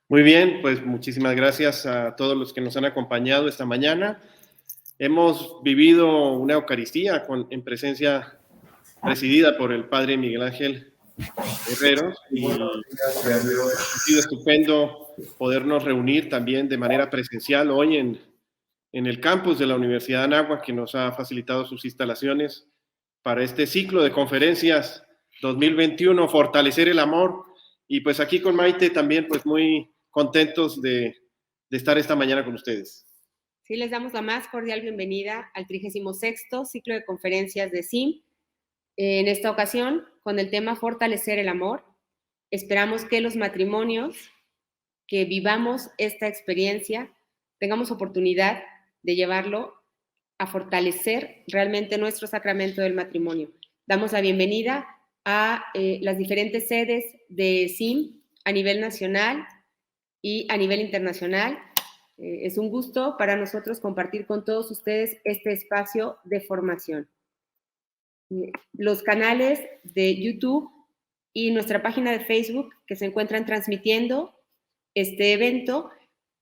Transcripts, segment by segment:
Muy bien, pues muchísimas gracias a todos los que nos han acompañado esta mañana. Hemos vivido una Eucaristía en presencia presidida por el Padre Miguel Ángel Herreros y ha sido estupendo podernos reunir también de manera presencial hoy en el campus de la Universidad de Anáhuac, que nos ha facilitado sus instalaciones para este ciclo de conferencias 2021, Fortalecer el Amor. Y pues aquí con Maite también pues muy contentos de estar esta mañana con ustedes. Sí, les damos la más cordial bienvenida al 36º ciclo de conferencias de CIM. En esta ocasión, con el tema Fortalecer el Amor, esperamos que los matrimonios que vivamos esta experiencia tengamos oportunidad de llevarlo a fortalecer realmente nuestro sacramento del matrimonio. Damos la bienvenida a las diferentes sedes de CIM a nivel nacional y a nivel internacional. Es un gusto para nosotros compartir con todos ustedes este espacio de formación. Los canales de YouTube y nuestra página de Facebook que se encuentran transmitiendo este evento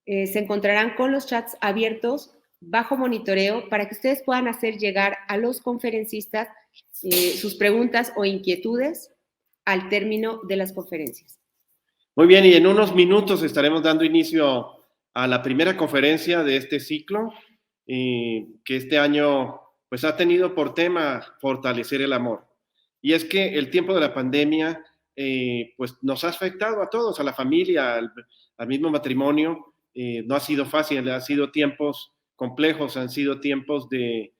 se encontrarán con los chats abiertos bajo monitoreo para que ustedes puedan hacer llegar a los conferencistas sus preguntas o inquietudes al término de las conferencias. Muy bien, y en unos minutos estaremos dando inicio a la primera conferencia de este ciclo, que este año pues ha tenido por tema fortalecer el amor. Y es que el tiempo de la pandemia pues nos ha afectado a todos, a la familia, al mismo matrimonio. No ha sido fácil, han sido tiempos complejos, han sido tiempos de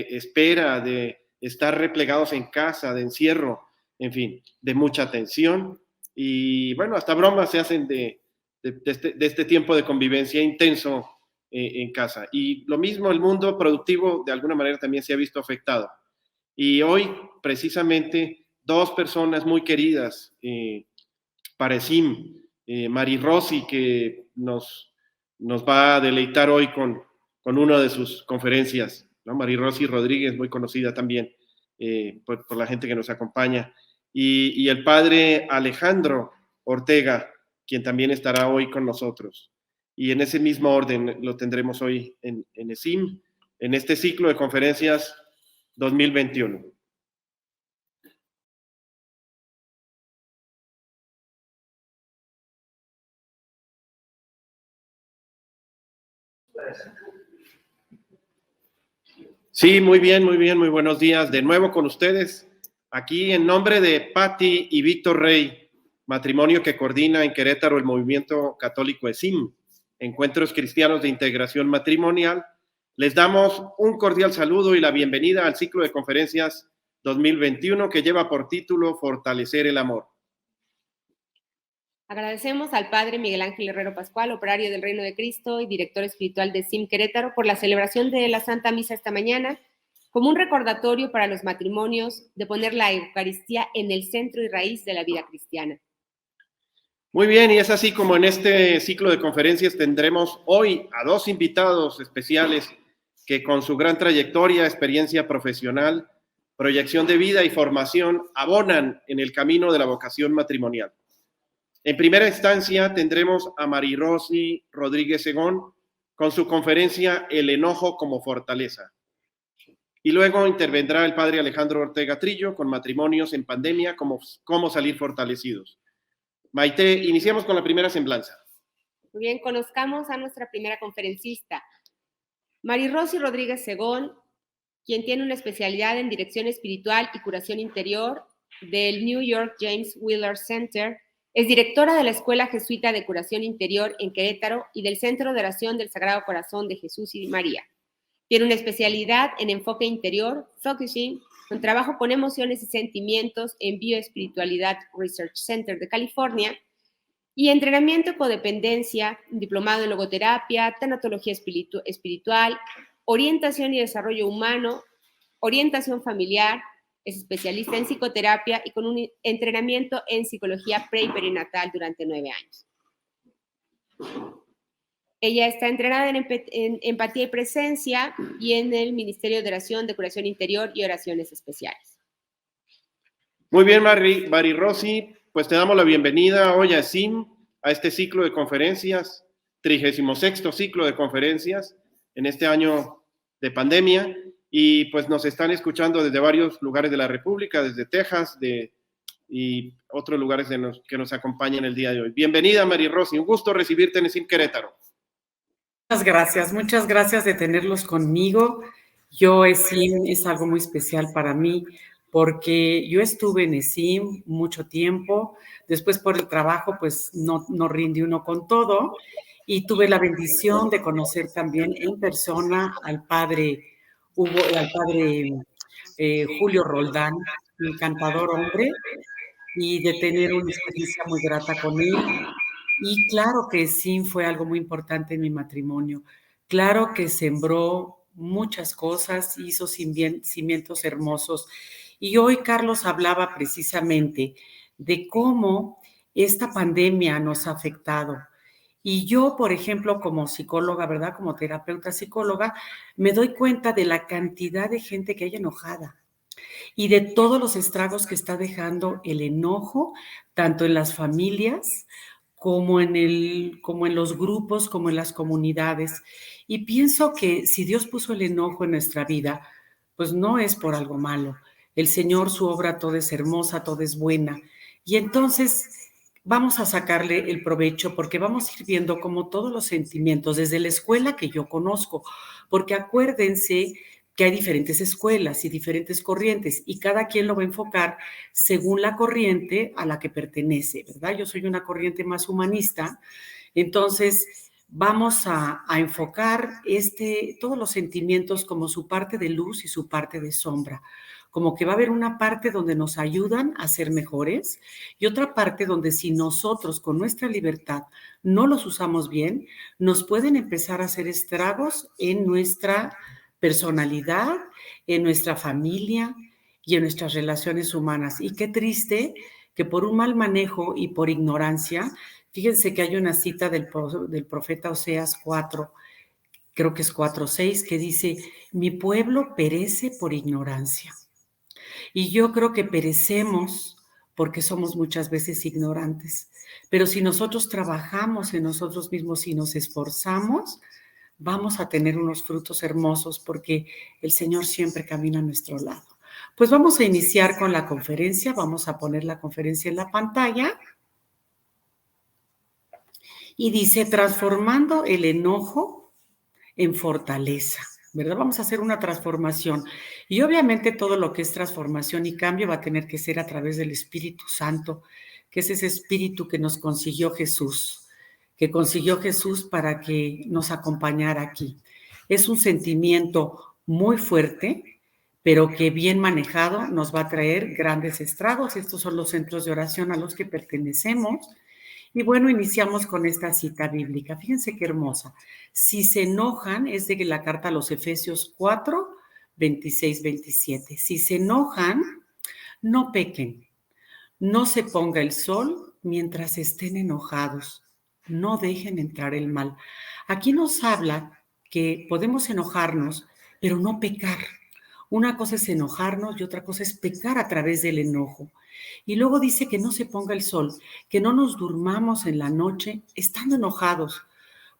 espera, de estar replegados en casa, de encierro, en fin, de mucha tensión. Y bueno, hasta bromas se hacen de este tiempo de convivencia intenso en casa. Y lo mismo, el mundo productivo de alguna manera también se ha visto afectado. Y hoy, precisamente, dos personas muy queridas para CIM, Mari Rossi, que nos va a deleitar hoy con una de sus conferencias, ¿no? Mari Rossi Rodríguez, muy conocida también por la gente que nos acompaña, y el padre Alejandro Ortega, quien también estará hoy con nosotros. Y en ese mismo orden lo tendremos hoy en ESIM, en este ciclo de conferencias 2021. Sí, muy bien, muy buenos días. De nuevo con ustedes, aquí en nombre de Patti y Víctor Rey, matrimonio que coordina en Querétaro el Movimiento Católico ESIM, Encuentros Cristianos de Integración Matrimonial, les damos un cordial saludo y la bienvenida al ciclo de conferencias 2021 que lleva por título Fortalecer el Amor. Agradecemos al Padre Miguel Ángel Herrero Pascual, operario del Reino de Cristo y director espiritual de CIM Querétaro, por la celebración de la Santa Misa esta mañana, como un recordatorio para los matrimonios de poner la Eucaristía en el centro y raíz de la vida cristiana. Muy bien, y es así como en este ciclo de conferencias tendremos hoy a dos invitados especiales que con su gran trayectoria, experiencia profesional, proyección de vida y formación abonan en el camino de la vocación matrimonial. En primera instancia tendremos a Mari Rossi Rodríguez Segón con su conferencia El enojo como fortaleza. Y luego intervendrá el padre Alejandro Ortega Trillo con matrimonios en pandemia, cómo salir fortalecidos. Maite, iniciamos con la primera semblanza. Muy bien, conozcamos a nuestra primera conferencista, Mari Rossi Rodríguez Segón, quien tiene una especialidad en dirección espiritual y curación interior del New York James Wheeler Center. Es directora de la Escuela Jesuita de Curación Interior en Querétaro y del Centro de Oración del Sagrado Corazón de Jesús y María. Tiene una especialidad en enfoque interior, focusing, con trabajo con emociones y sentimientos en Bioespiritualidad Research Center de California, y entrenamiento codependencia, diplomado en logoterapia, tanatología espiritual, orientación y desarrollo humano, orientación familiar. Es especialista en psicoterapia y con un entrenamiento en psicología pre y perinatal durante 9 años. Ella está entrenada en empatía y presencia y en el Ministerio de Oración, de Curación Interior y Oraciones Especiales. Muy bien, Mari Rossi, pues te damos la bienvenida hoy a CIM, a este ciclo de conferencias, 36º ciclo de conferencias en este año de pandemia, y pues nos están escuchando desde varios lugares de la República, desde Texas y otros lugares que nos acompañan el día de hoy. Bienvenida, Mary Rosy, un gusto recibirte en SIM Querétaro. Muchas gracias de tenerlos conmigo. SIM es algo muy especial para mí porque yo estuve en SIM mucho tiempo, después por el trabajo pues no rinde uno con todo, y tuve la bendición de conocer también en persona al padre Julio Roldán, un encantador hombre, y de tener una experiencia muy grata con él. Y claro que sí, fue algo muy importante en mi matrimonio. Claro que sembró muchas cosas, hizo cimientos hermosos. Y hoy Carlos hablaba precisamente de cómo esta pandemia nos ha afectado. Y yo, por ejemplo, como psicóloga, ¿verdad? Como terapeuta psicóloga, me doy cuenta de la cantidad de gente que hay enojada y de todos los estragos que está dejando el enojo, tanto en las familias como en los grupos, como en las comunidades. Y pienso que si Dios puso el enojo en nuestra vida, pues no es por algo malo. El Señor, su obra toda es hermosa, toda es buena. Y entonces vamos a sacarle el provecho porque vamos a ir viendo como todos los sentimientos, desde la escuela que yo conozco, porque acuérdense que hay diferentes escuelas y diferentes corrientes y cada quien lo va a enfocar según la corriente a la que pertenece, ¿verdad? Yo soy una corriente más humanista, entonces vamos a enfocar todos los sentimientos como su parte de luz y su parte de sombra, como que va a haber una parte donde nos ayudan a ser mejores y otra parte donde si nosotros con nuestra libertad no los usamos bien, nos pueden empezar a hacer estragos en nuestra personalidad, en nuestra familia y en nuestras relaciones humanas. Y qué triste que por un mal manejo y por ignorancia, fíjense que hay una cita del profeta Oseas 4, creo que es 4:6, que dice, mi pueblo perece por ignorancia. Y yo creo que perecemos porque somos muchas veces ignorantes. Pero si nosotros trabajamos en nosotros mismos y nos esforzamos, vamos a tener unos frutos hermosos porque el Señor siempre camina a nuestro lado. Pues vamos a iniciar con la conferencia, vamos a poner la conferencia en la pantalla. Y dice, transformando el enojo en fortaleza, ¿verdad? Vamos a hacer una transformación. Y obviamente todo lo que es transformación y cambio va a tener que ser a través del Espíritu Santo, que es ese Espíritu que nos consiguió Jesús para que nos acompañara aquí. Es un sentimiento muy fuerte, pero que bien manejado nos va a traer grandes estragos. Estos son los centros de oración a los que pertenecemos. Y bueno, iniciamos con esta cita bíblica. Fíjense qué hermosa. Si se enojan, es de la carta a los Efesios 4, 26, 27. Si se enojan, no pequen. No se ponga el sol mientras estén enojados. No dejen entrar el mal. Aquí nos habla que podemos enojarnos, pero no pecar. Una cosa es enojarnos y otra cosa es pecar a través del enojo. Y luego dice que no se ponga el sol, que no nos durmamos en la noche estando enojados,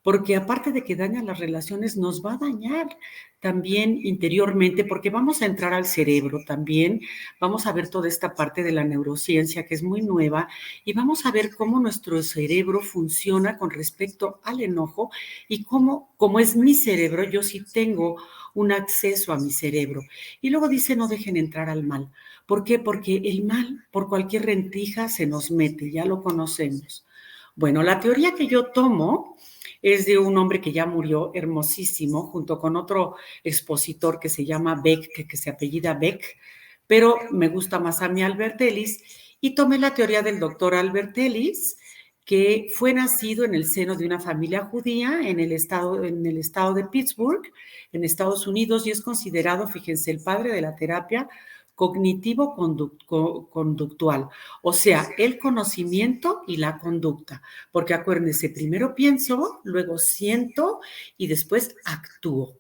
porque aparte de que daña las relaciones, nos va a dañar también interiormente, porque vamos a entrar al cerebro también, vamos a ver toda esta parte de la neurociencia que es muy nueva y vamos a ver cómo nuestro cerebro funciona con respecto al enojo y cómo, como es mi cerebro, yo sí tengo un acceso a mi cerebro. Y luego dice, no dejen entrar al mal. ¿Por qué? Porque el mal, por cualquier rendija, se nos mete, ya lo conocemos. Bueno, la teoría que yo tomo es de un hombre que ya murió, hermosísimo, junto con otro expositor que se llama Beck, que se apellida Beck, pero me gusta más a mí Albert Ellis, y tomé la teoría del doctor Albert Ellis, que fue nacido en el seno de una familia judía en el estado de Pittsburgh, en Estados Unidos, y es considerado, fíjense, el padre de la terapia cognitivo-conductual, o sea, el conocimiento y la conducta, porque acuérdense, primero pienso, luego siento y después actúo.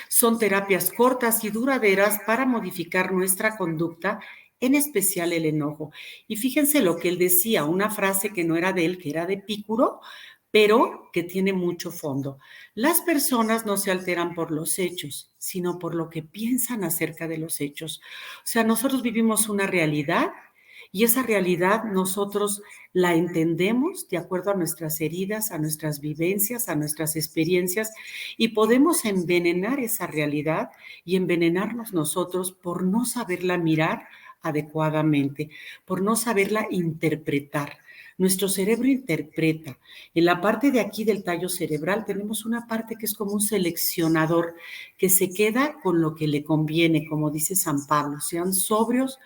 Son terapias cortas y duraderas para modificar nuestra conducta en especial el enojo. Y fíjense lo que él decía, una frase que no era de él, que era de Epicuro, pero que tiene mucho fondo. Las personas no se alteran por los hechos, sino por lo que piensan acerca de los hechos. O sea, nosotros vivimos una realidad y esa realidad nosotros la entendemos de acuerdo a nuestras heridas, a nuestras vivencias, a nuestras experiencias, y podemos envenenar esa realidad y envenenarnos nosotros por no saberla mirar adecuadamente, por no saberla interpretar. Nuestro cerebro interpreta. En la parte de aquí del tallo cerebral tenemos una parte que es como un seleccionador que se queda con lo que le conviene, como dice San Pablo. Sean sobrios,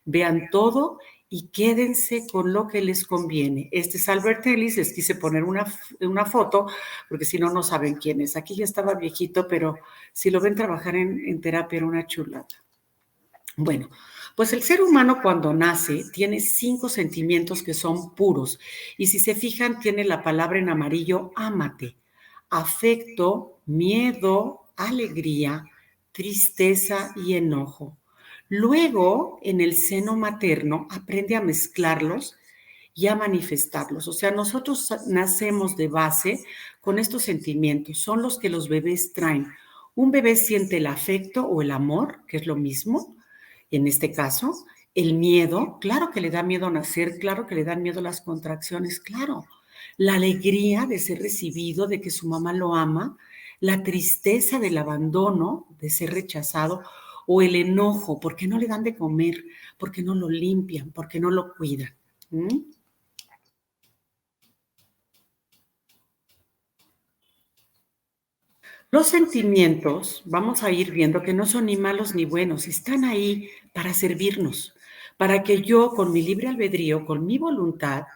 vean todo y quédense con lo que les conviene. Este es Albert Ellis, les quise poner una foto, porque si no, no saben quién es. Aquí ya estaba viejito, pero si lo ven trabajar en terapia era una chulada. Bueno, pues el ser humano cuando nace tiene 5 sentimientos que son puros. Y si se fijan, tiene la palabra en amarillo, ámate. Afecto, miedo, alegría, tristeza y enojo. Luego, en el seno materno, aprende a mezclarlos y a manifestarlos. O sea, nosotros nacemos de base con estos sentimientos. Son los que los bebés traen. Un bebé siente el afecto o el amor, que es lo mismo. En este caso, el miedo, claro que le da miedo nacer, claro que le dan miedo las contracciones, claro. La alegría de ser recibido, de que su mamá lo ama, la tristeza del abandono, de ser rechazado, o el enojo, porque no le dan de comer, porque no lo limpian, porque no lo cuidan. ¿Mm? Los sentimientos, vamos a ir viendo que no son ni malos ni buenos, están ahí para servirnos, para que yo con mi libre albedrío, con mi voluntad,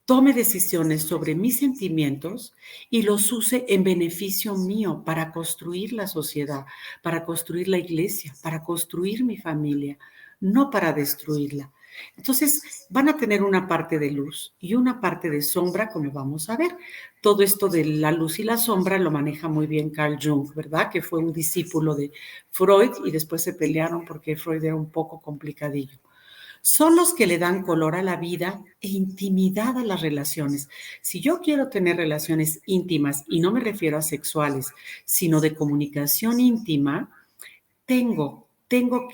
tome decisiones sobre mis sentimientos y los use en beneficio mío para construir la sociedad, para construir la iglesia, para construir mi familia, no para destruirla. Entonces, van a tener una parte de luz y una parte de sombra, como vamos a ver. Todo esto de la luz y la sombra lo maneja muy bien Carl Jung, ¿verdad? Que fue un discípulo de Freud y después se pelearon porque Freud era un poco complicadillo. Son los que le dan color a la vida e intimidad a las relaciones. Si yo quiero tener relaciones íntimas, y no me refiero a sexuales, sino de comunicación íntima, tengo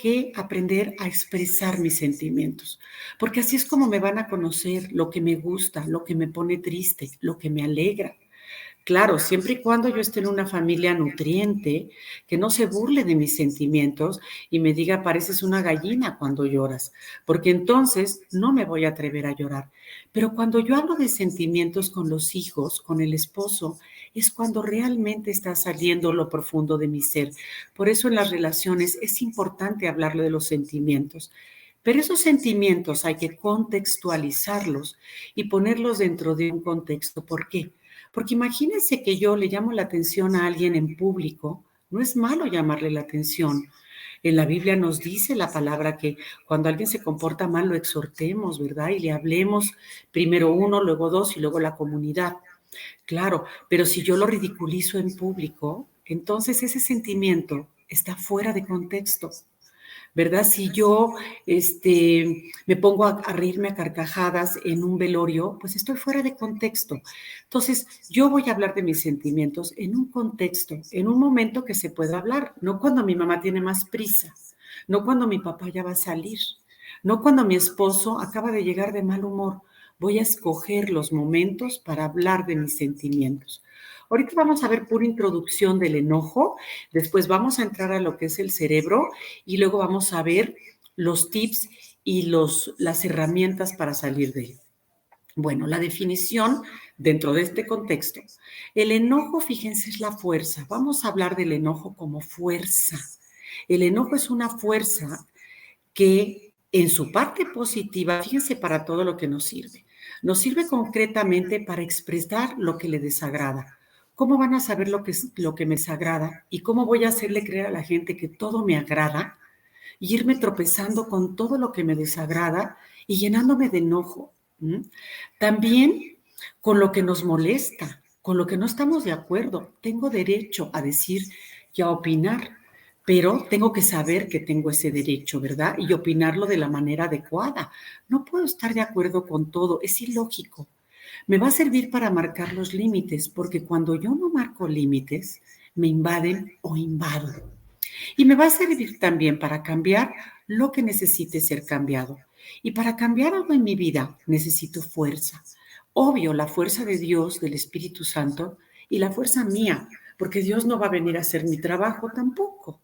que aprender a expresar mis sentimientos, porque así es como me van a conocer lo que me gusta, lo que me pone triste, lo que me alegra. Claro, siempre y cuando yo esté en una familia nutriente, que no se burle de mis sentimientos y me diga, pareces una gallina cuando lloras, porque entonces no me voy a atrever a llorar. Pero cuando yo hablo de sentimientos con los hijos, con el esposo, es cuando realmente está saliendo lo profundo de mi ser. Por eso en las relaciones es importante hablarle de los sentimientos. Pero esos sentimientos hay que contextualizarlos y ponerlos dentro de un contexto. ¿Por qué? Porque imagínense que yo le llamo la atención a alguien en público, no es malo llamarle la atención. En la Biblia nos dice la palabra que cuando alguien se comporta mal lo exhortemos, ¿verdad? Y le hablemos primero uno, luego dos y luego la comunidad. Claro, pero si yo lo ridiculizo en público, entonces ese sentimiento está fuera de contexto. ¿Verdad? Si yo me pongo a reírme a carcajadas en un velorio, pues estoy fuera de contexto. Entonces, yo voy a hablar de mis sentimientos en un contexto, en un momento que se pueda hablar, no cuando mi mamá tiene más prisa, no cuando mi papá ya va a salir, no cuando mi esposo acaba de llegar de mal humor. Voy a escoger los momentos para hablar de mis sentimientos. Ahorita vamos a ver pura introducción del enojo, después vamos a entrar a lo que es el cerebro y luego vamos a ver los tips y las herramientas para salir de él. Bueno, la definición dentro de este contexto. El enojo, fíjense, es la fuerza. Vamos a hablar del enojo como fuerza. El enojo es una fuerza que en su parte positiva, fíjense para todo lo que nos sirve. Nos sirve concretamente para expresar lo que le desagrada. ¿Cómo van a saber lo que me desagrada? ¿Y cómo voy a hacerle creer a la gente que todo me agrada? Y irme tropezando con todo lo que me desagrada y llenándome de enojo. También con lo que nos molesta, con lo que no estamos de acuerdo. Tengo derecho a decir y a opinar. pero tengo que saber que tengo ese derecho, ¿verdad? Y opinarlo de la manera adecuada. No puedo estar de acuerdo con todo, es ilógico. Me va a servir para marcar los límites, porque cuando yo no marco límites, me invaden o invado. Y me va a servir también para cambiar lo que necesite ser cambiado. Y para cambiar algo en mi vida necesito fuerza. Obvio, la fuerza de Dios, del Espíritu Santo, y la fuerza mía, porque Dios no va a venir a hacer mi trabajo tampoco.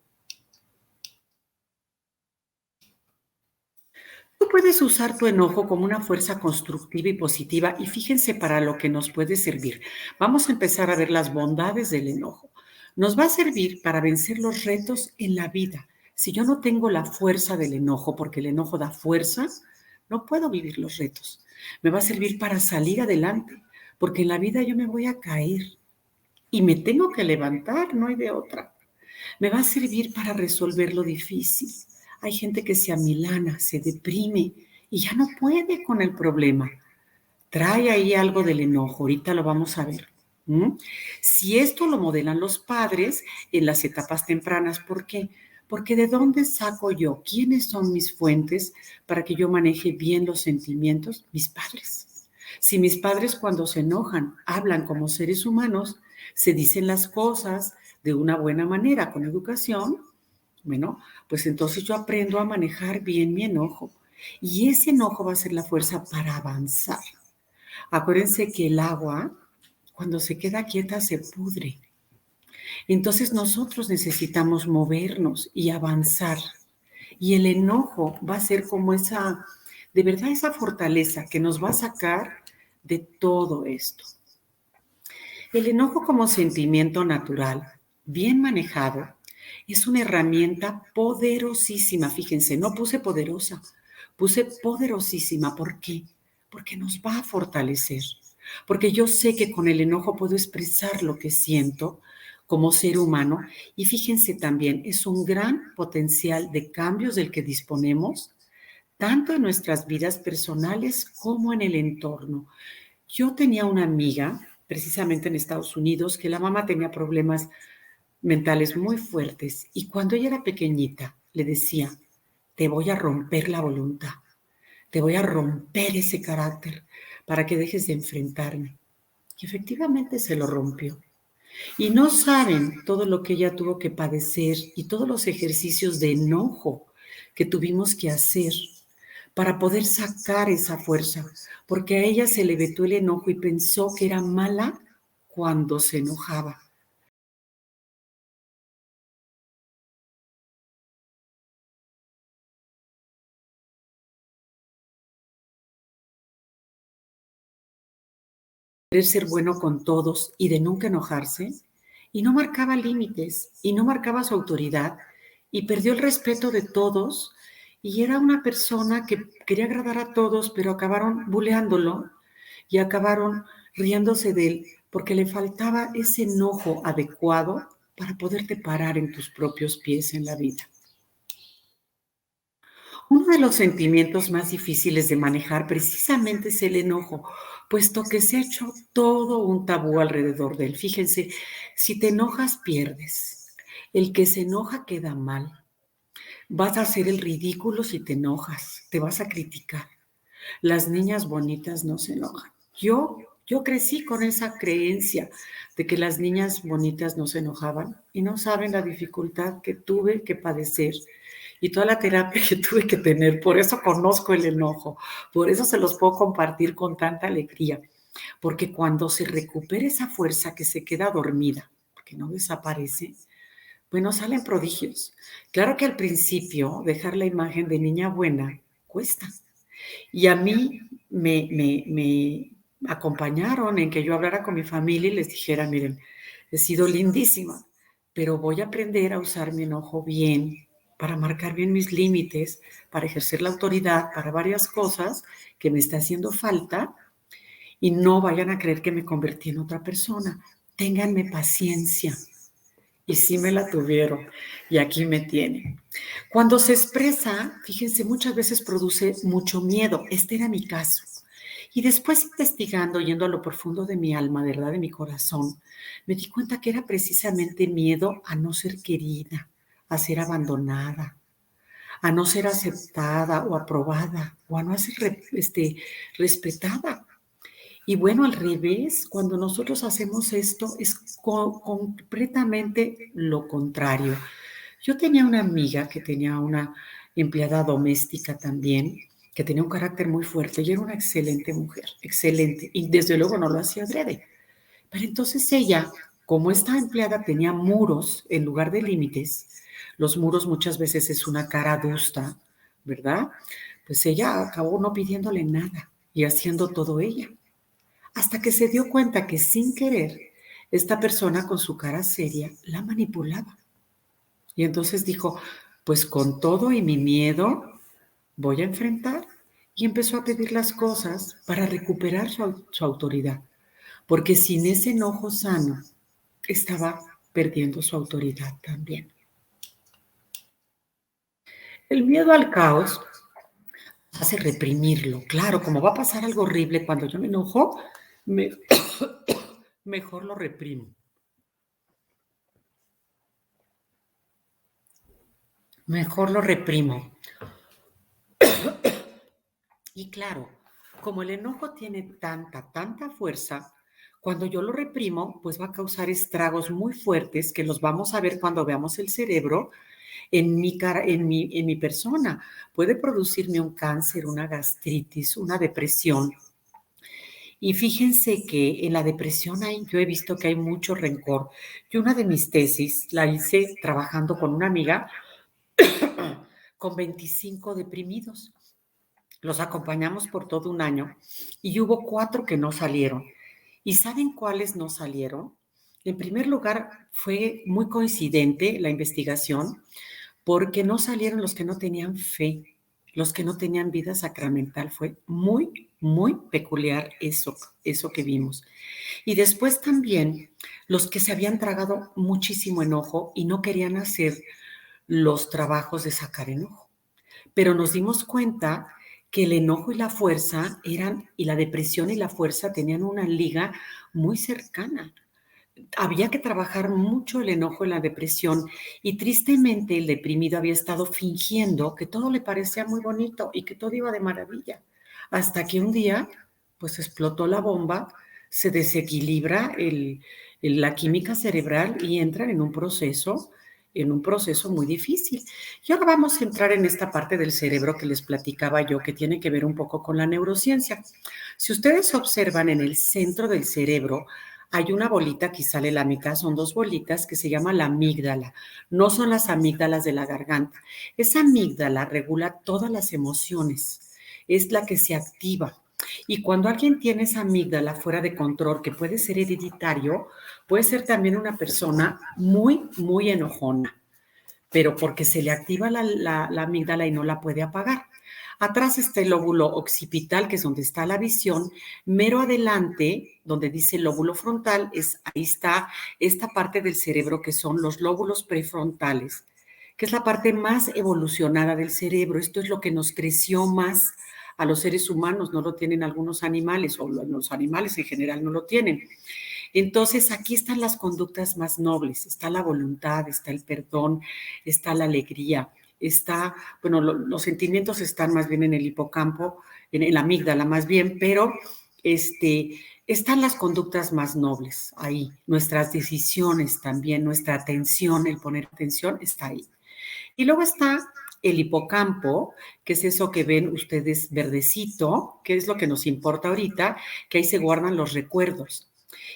Tú puedes usar tu enojo como una fuerza constructiva y positiva y fíjense para lo que nos puede servir. Vamos a empezar a ver las bondades del enojo. Nos va a servir para vencer los retos en la vida. Si yo no tengo la fuerza del enojo, porque el enojo da fuerza, no puedo vivir los retos. Me va a servir para salir adelante, porque en la vida yo me voy a caer y me tengo que levantar, no hay de otra. Me va a servir para resolver lo difícil. Hay gente que se amilana, se deprime y ya no puede con el problema. Trae ahí algo del enojo, ahorita lo vamos a ver. Si esto lo modelan los padres en las etapas tempranas, ¿por qué? Porque ¿de dónde saco yo? ¿Quiénes son mis fuentes para que yo maneje bien los sentimientos? Mis padres. Si mis padres cuando se enojan hablan como seres humanos, se dicen las cosas de una buena manera, con educación, bueno, pues entonces yo aprendo a manejar bien mi enojo. Y ese enojo va a ser la fuerza para avanzar. Acuérdense que el agua, cuando se queda quieta, se pudre. Entonces nosotros necesitamos movernos y avanzar. Y el enojo va a ser como esa, de verdad, esa fortaleza que nos va a sacar de todo esto. El enojo como sentimiento natural, bien manejado, es una herramienta poderosísima. Fíjense, no puse poderosa, puse poderosísima. ¿Por qué? Porque nos va a fortalecer. Porque yo sé que con el enojo puedo expresar lo que siento como ser humano. Y fíjense también, es un gran potencial de cambios del que disponemos, tanto en nuestras vidas personales como en el entorno. Yo tenía una amiga, precisamente en Estados Unidos, que la mamá tenía problemas mentales muy fuertes y cuando ella era pequeñita le decía, te voy a romper la voluntad, te voy a romper ese carácter para que dejes de enfrentarme. Y efectivamente se lo rompió. Y no saben todo lo que ella tuvo que padecer y todos los ejercicios de enojo que tuvimos que hacer para poder sacar esa fuerza, porque a ella se le vetó el enojo y pensó que era mala cuando se enojaba. Querer ser bueno con todos y de nunca enojarse, y no marcaba límites, y no marcaba su autoridad, y perdió el respeto de todos, y era una persona que quería agradar a todos, pero acabaron buleándolo, y acabaron riéndose de él, porque le faltaba ese enojo adecuado para poderte parar en tus propios pies en la vida. Uno de los sentimientos más difíciles de manejar precisamente es el enojo, puesto que se ha hecho todo un tabú alrededor de él. Fíjense, si te enojas, pierdes. El que se enoja queda mal. Vas a hacer el ridículo si te enojas, te vas a criticar. Las niñas bonitas no se enojan. Yo crecí con esa creencia de que las niñas bonitas no se enojaban y no saben la dificultad que tuve que padecer y toda la terapia que tuve que tener. Por eso conozco el enojo, por eso se los puedo compartir con tanta alegría, porque cuando se recupera esa fuerza que se queda dormida, que no desaparece, bueno, salen prodigios. Claro que al principio dejar la imagen de niña buena cuesta. Y a mí me acompañaron en que yo hablara con mi familia y les dijera, miren, he sido lindísima, pero voy a aprender a usar mi enojo bien, para marcar bien mis límites, para ejercer la autoridad, para varias cosas que me está haciendo falta y no vayan a creer que me convertí en otra persona. Ténganme paciencia. Y sí me la tuvieron y aquí me tienen. Cuando se expresa, fíjense, muchas veces produce mucho miedo. Este era mi caso. Y después investigando, yendo a lo profundo de mi alma, ¿verdad? De mi corazón, me di cuenta que era precisamente miedo a no ser querida, a ser abandonada, a no ser aceptada o aprobada, o a no ser respetada. Y bueno, al revés, cuando nosotros hacemos esto es completamente lo contrario. Yo tenía una amiga que tenía una empleada doméstica también, que tenía un carácter muy fuerte y era una excelente mujer, excelente, y desde luego no lo hacía adrede. Pero entonces ella, como esta empleada tenía muros en lugar de límites, los muros muchas veces es una cara adusta, ¿verdad? Pues ella acabó no pidiéndole nada y haciendo todo ella. Hasta que se dio cuenta que sin querer, esta persona con su cara seria la manipulaba. Y entonces dijo, pues con todo y mi miedo voy a enfrentar. Y empezó a pedir las cosas para recuperar su autoridad. Porque sin ese enojo sano, estaba perdiendo su autoridad también. El miedo al caos hace reprimirlo. Claro, como va a pasar algo horrible cuando yo me enojo, mejor lo reprimo. Mejor lo reprimo. Y claro, como el enojo tiene tanta fuerza, cuando yo lo reprimo, pues va a causar estragos muy fuertes que los vamos a ver cuando veamos el cerebro en mi persona. Puede producirme un cáncer, una gastritis, una depresión. Y fíjense que en la depresión yo he visto que hay mucho rencor. Yo una de mis tesis la hice trabajando con una amiga con 25 deprimidos. Los acompañamos por todo un año y hubo 4 que no salieron. ¿Y saben cuáles no salieron? En primer lugar, fue muy coincidente la investigación porque no salieron los que no tenían fe, los que no tenían vida sacramental. Fue muy peculiar eso que vimos. Y después también los que se habían tragado muchísimo enojo y no querían hacer los trabajos de sacar enojo. Pero nos dimos cuenta que el enojo y la fuerza y la depresión y la fuerza tenían una liga muy cercana. Había que trabajar mucho el enojo y la depresión y tristemente el deprimido había estado fingiendo que todo le parecía muy bonito y que todo iba de maravilla. Hasta que un día, pues explotó la bomba, se desequilibra la química cerebral y entran en un proceso muy difícil. Y ahora vamos a entrar en esta parte del cerebro que les platicaba yo, que tiene que ver un poco con la neurociencia. Si ustedes observan en el centro del cerebro, hay una bolita, aquí sale la mitad, son 2 bolitas que se llama la amígdala. No son las amígdalas de la garganta. Esa amígdala regula todas las emociones, es la que se activa. Y cuando alguien tiene esa amígdala fuera de control, que puede ser hereditario, puede ser también una persona muy enojona, pero porque se le activa la amígdala y no la puede apagar. Atrás está el lóbulo occipital, que es donde está la visión. Mero adelante, donde dice lóbulo frontal, ahí está esta parte del cerebro que son los lóbulos prefrontales, que es la parte más evolucionada del cerebro. Esto es lo que nos creció más a los seres humanos, no lo tienen algunos animales, o los animales en general no lo tienen. Entonces, aquí están las conductas más nobles, está la voluntad, está el perdón, está la alegría, los sentimientos están más bien en el hipocampo, en la amígdala más bien, pero están las conductas más nobles ahí, nuestras decisiones también, nuestra atención, el poner atención está ahí. Y luego está el hipocampo, que es eso que ven ustedes verdecito, que es lo que nos importa ahorita, que ahí se guardan los recuerdos.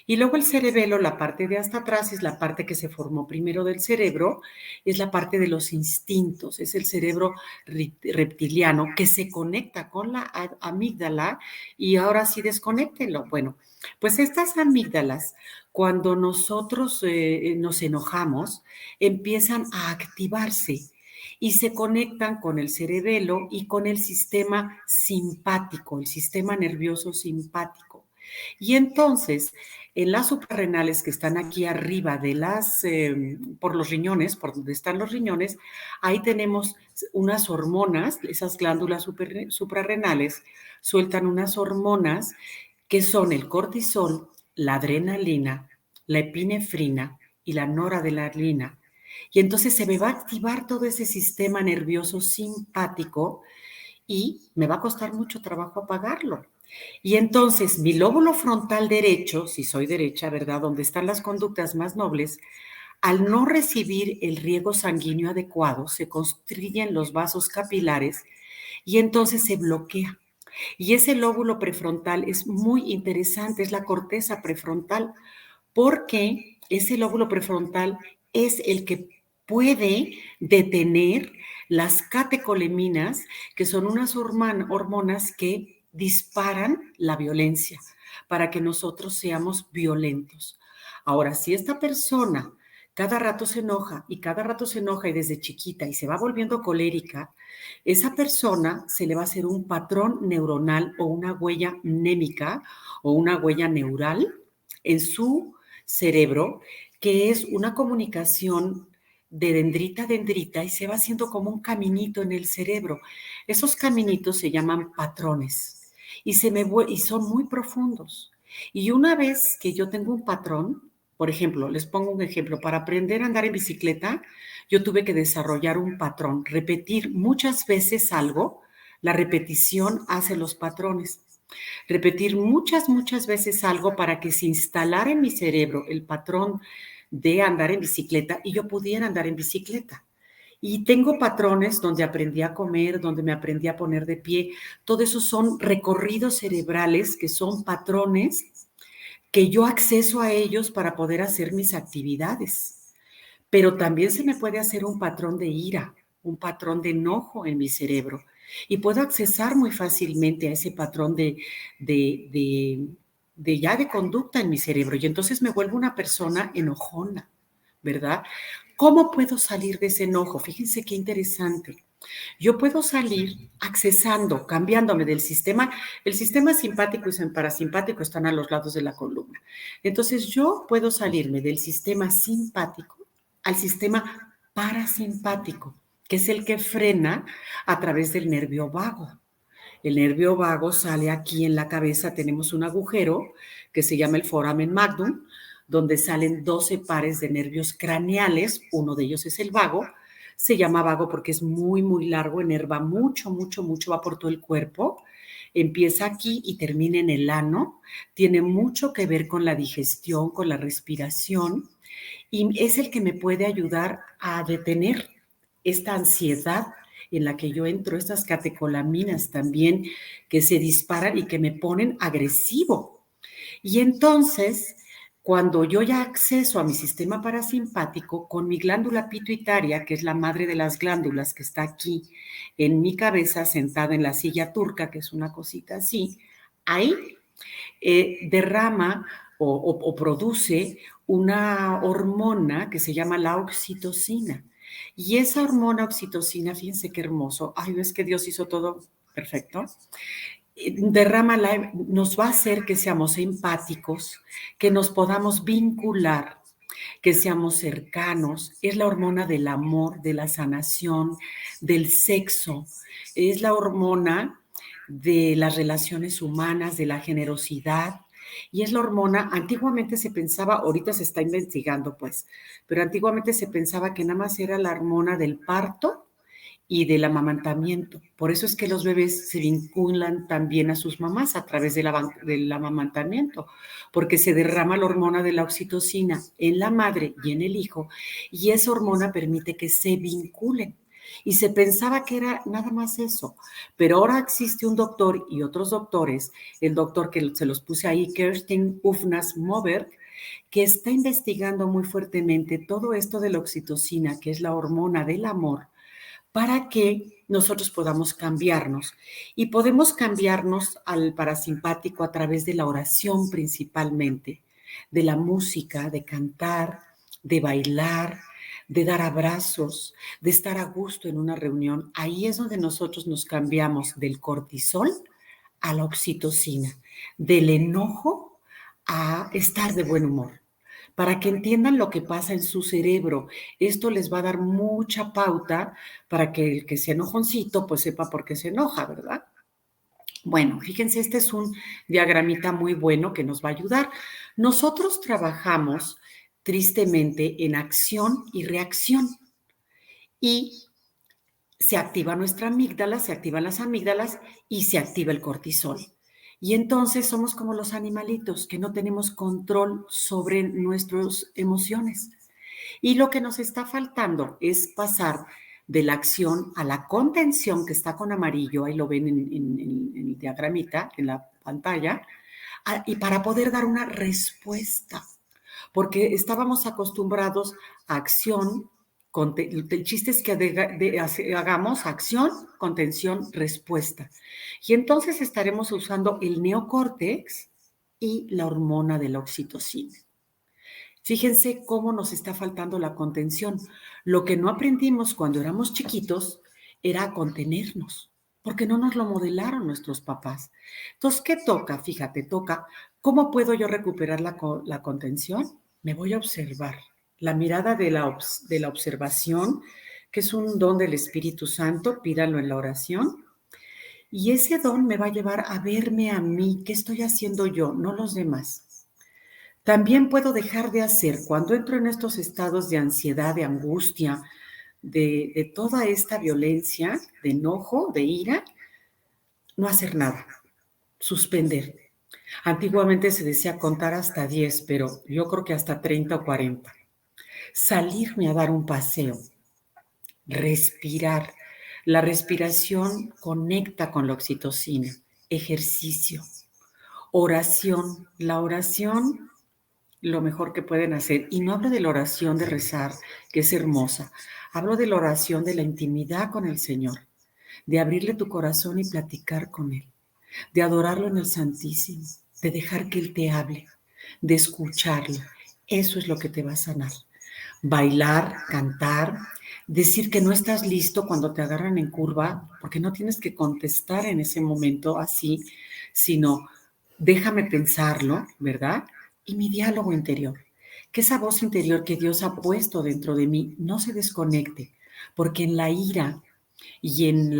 Y luego el cerebelo, la parte de hasta atrás, es la parte que se formó primero del cerebro, es la parte de los instintos, es el cerebro reptiliano que se conecta con la amígdala y ahora sí desconéctenlo. Bueno, pues estas amígdalas, cuando nosotros nos enojamos, empiezan a activarse y se conectan con el cerebelo y con el sistema simpático, el sistema nervioso simpático. Y entonces, en las suprarrenales que están aquí arriba por los riñones, por donde están los riñones, ahí tenemos unas hormonas, esas glándulas suprarrenales sueltan unas hormonas que son el cortisol, la adrenalina, la epinefrina y la noradrenalina. Y entonces se me va a activar todo ese sistema nervioso simpático y me va a costar mucho trabajo apagarlo. Y entonces mi lóbulo frontal derecho, si soy derecha, ¿verdad? Donde están las conductas más nobles, al no recibir el riego sanguíneo adecuado, se constriñen los vasos capilares y entonces se bloquea. Y ese lóbulo prefrontal es muy interesante, es la corteza prefrontal, porque ese lóbulo prefrontal es el que puede detener las catecolaminas, que son unas hormonas que disparan la violencia para que nosotros seamos violentos. Ahora, si esta persona cada rato se enoja y cada rato se enoja y desde chiquita y se va volviendo colérica, esa persona se le va a hacer un patrón neuronal o una huella mnémica o una huella neural en su cerebro, que es una comunicación de dendrita a dendrita y se va haciendo como un caminito en el cerebro. Esos caminitos se llaman patrones y son muy profundos. Y una vez que yo tengo un patrón, por ejemplo, les pongo un ejemplo, para aprender a andar en bicicleta, yo tuve que desarrollar un patrón, repetir muchas veces algo, la repetición hace los patrones. Repetir muchas veces algo para que se instalara en mi cerebro el patrón de andar en bicicleta y yo pudiera andar en bicicleta. Y tengo patrones donde aprendí a comer, donde me aprendí a poner de pie. Todo eso son recorridos cerebrales que son patrones que yo acceso a ellos para poder hacer mis actividades. Pero también se me puede hacer un patrón de ira, un patrón de enojo en mi cerebro. Y puedo accesar muy fácilmente a ese patrón de conducta en mi cerebro. Y entonces me vuelvo una persona enojona, ¿verdad? ¿Cómo puedo salir de ese enojo? Fíjense qué interesante. Yo puedo salir accesando, cambiándome del sistema. El sistema simpático y parasimpático están a los lados de la columna. Entonces yo puedo salirme del sistema simpático al sistema parasimpático, que es el que frena a través del nervio vago. El nervio vago sale aquí en la cabeza, tenemos un agujero que se llama el foramen magnum, donde salen 12 pares de nervios craneales, uno de ellos es el vago, se llama vago porque es muy largo, enerva mucho, va por todo el cuerpo, empieza aquí y termina en el ano, tiene mucho que ver con la digestión, con la respiración, y es el que me puede ayudar a detener esta ansiedad en la que yo entro, estas catecolaminas también que se disparan y que me ponen agresivo. Y entonces, cuando yo ya acceso a mi sistema parasimpático, con mi glándula pituitaria, que es la madre de las glándulas que está aquí en mi cabeza, sentada en la silla turca, que es una cosita así, ahí derrama o produce una hormona que se llama la oxitocina. Y esa hormona oxitocina, fíjense qué hermoso, ay, ves que Dios hizo todo perfecto, nos va a hacer que seamos empáticos, que nos podamos vincular, que seamos cercanos. Es la hormona del amor, de la sanación, del sexo. Es la hormona de las relaciones humanas, de la generosidad. Y es la hormona, antiguamente se pensaba, ahorita se está investigando pues, pero antiguamente se pensaba que nada más era la hormona del parto y del amamantamiento. Por eso es que los bebés se vinculan también a sus mamás a través del amamantamiento, porque se derrama la hormona de la oxitocina en la madre y en el hijo, y esa hormona permite que se vinculen. Y se pensaba que era nada más eso, pero ahora existe un doctor y otros doctores, el doctor que se los puse ahí, Kerstin Ufnas Moberg, que está investigando muy fuertemente todo esto de la oxitocina, que es la hormona del amor, para que nosotros podamos cambiarnos. Y podemos cambiarnos al parasimpático a través de la oración principalmente, de la música, de cantar, de bailar, de dar abrazos, de estar a gusto en una reunión. Ahí es donde nosotros nos cambiamos del cortisol a la oxitocina, del enojo a estar de buen humor, para que entiendan lo que pasa en su cerebro. Esto les va a dar mucha pauta para que el que sea enojoncito pues sepa por qué se enoja, ¿verdad? Bueno, fíjense, este es un diagramita muy bueno que nos va a ayudar. Nosotros trabajamos tristemente en acción y reacción. Y se activa nuestra amígdala, se activan las amígdalas y se activa el cortisol. Y entonces somos como los animalitos que no tenemos control sobre nuestras emociones. Y lo que nos está faltando es pasar de la acción a la contención, que está con amarillo, ahí lo ven en el diagramita, en la pantalla, y para poder dar una respuesta. Porque estábamos acostumbrados a acción, el chiste es que hagamos acción, contención, respuesta. Y entonces estaremos usando el neocórtex y la hormona de la oxitocina. Fíjense cómo nos está faltando la contención. Lo que no aprendimos cuando éramos chiquitos era contenernos, porque no nos lo modelaron nuestros papás. Entonces, ¿qué toca? Fíjate, toca, ¿cómo puedo yo recuperar la contención? Me voy a observar. La mirada de la observación, que es un don del Espíritu Santo, pídanlo en la oración. Y ese don me va a llevar a verme a mí, qué estoy haciendo yo, no los demás. También puedo dejar de hacer, cuando entro en estos estados de ansiedad, de angustia, de toda esta violencia, de enojo, de ira, no hacer nada, suspender. Antiguamente se decía contar hasta 10, pero yo creo que hasta 30 o 40. Salirme a dar un paseo, respirar. La respiración conecta con la oxitocina. Ejercicio, oración. La oración, lo mejor que pueden hacer. Y no hablo de la oración de rezar, que es hermosa. Hablo de la oración de la intimidad con el Señor, de abrirle tu corazón y platicar con Él, de adorarlo en el Santísimo, de dejar que Él te hable, de escucharlo. Eso es lo que te va a sanar. Bailar, cantar, decir que no estás listo cuando te agarran en curva, porque no tienes que contestar en ese momento así, sino déjame pensarlo, ¿verdad? Y mi diálogo interior, que esa voz interior que Dios ha puesto dentro de mí no se desconecte, porque en la ira y en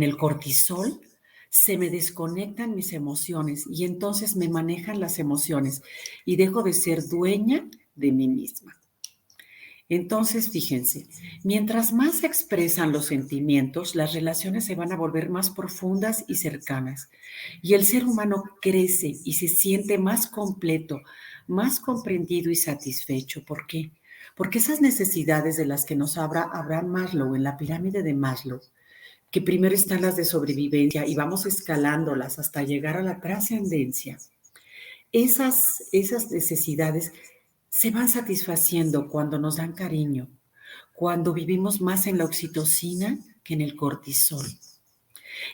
el cortisol se me desconectan mis emociones y entonces me manejan las emociones y dejo de ser dueña de mí misma. Entonces, fíjense, mientras más se expresan los sentimientos, las relaciones se van a volver más profundas y cercanas. Y el ser humano crece y se siente más completo, más comprendido y satisfecho. ¿Por qué? Porque esas necesidades de las que nos habla Abraham Maslow en la pirámide de Maslow, que primero están las de sobrevivencia y vamos escalándolas hasta llegar a la trascendencia, esas necesidades se van satisfaciendo cuando nos dan cariño, cuando vivimos más en la oxitocina que en el cortisol.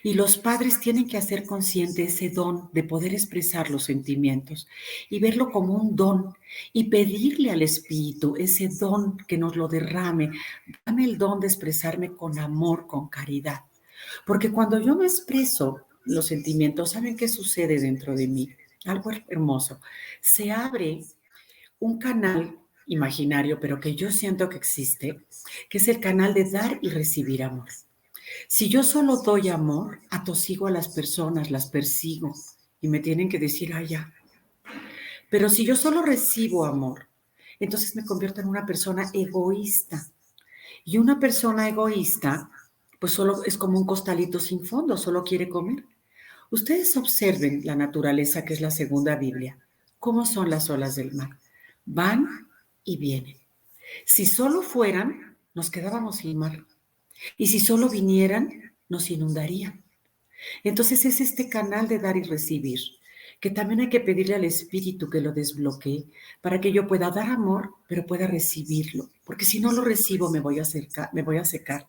Y los padres tienen que hacer consciente ese don de poder expresar los sentimientos y verlo como un don y pedirle al Espíritu ese don que nos lo derrame. Dame el don de expresarme con amor, con caridad. Porque cuando yo me expreso los sentimientos, ¿saben qué sucede dentro de mí? Algo hermoso. Se abre un canal imaginario, pero que yo siento que existe, que es el canal de dar y recibir amor. Si yo solo doy amor, atosigo a las personas, las persigo y me tienen que decir, ay, ya. Pero si yo solo recibo amor, entonces me convierto en una persona egoísta. Y una persona egoísta, pues solo es como un costalito sin fondo, solo quiere comer. Ustedes observen la naturaleza, que es la segunda Biblia. ¿Cómo son las olas del mar? Van y vienen. Si solo fueran, nos quedábamos sin mar. Y si solo vinieran, nos inundarían. Entonces es este canal de dar y recibir, que también hay que pedirle al Espíritu que lo desbloquee para que yo pueda dar amor, pero pueda recibirlo. Porque si no lo recibo, me voy a secar.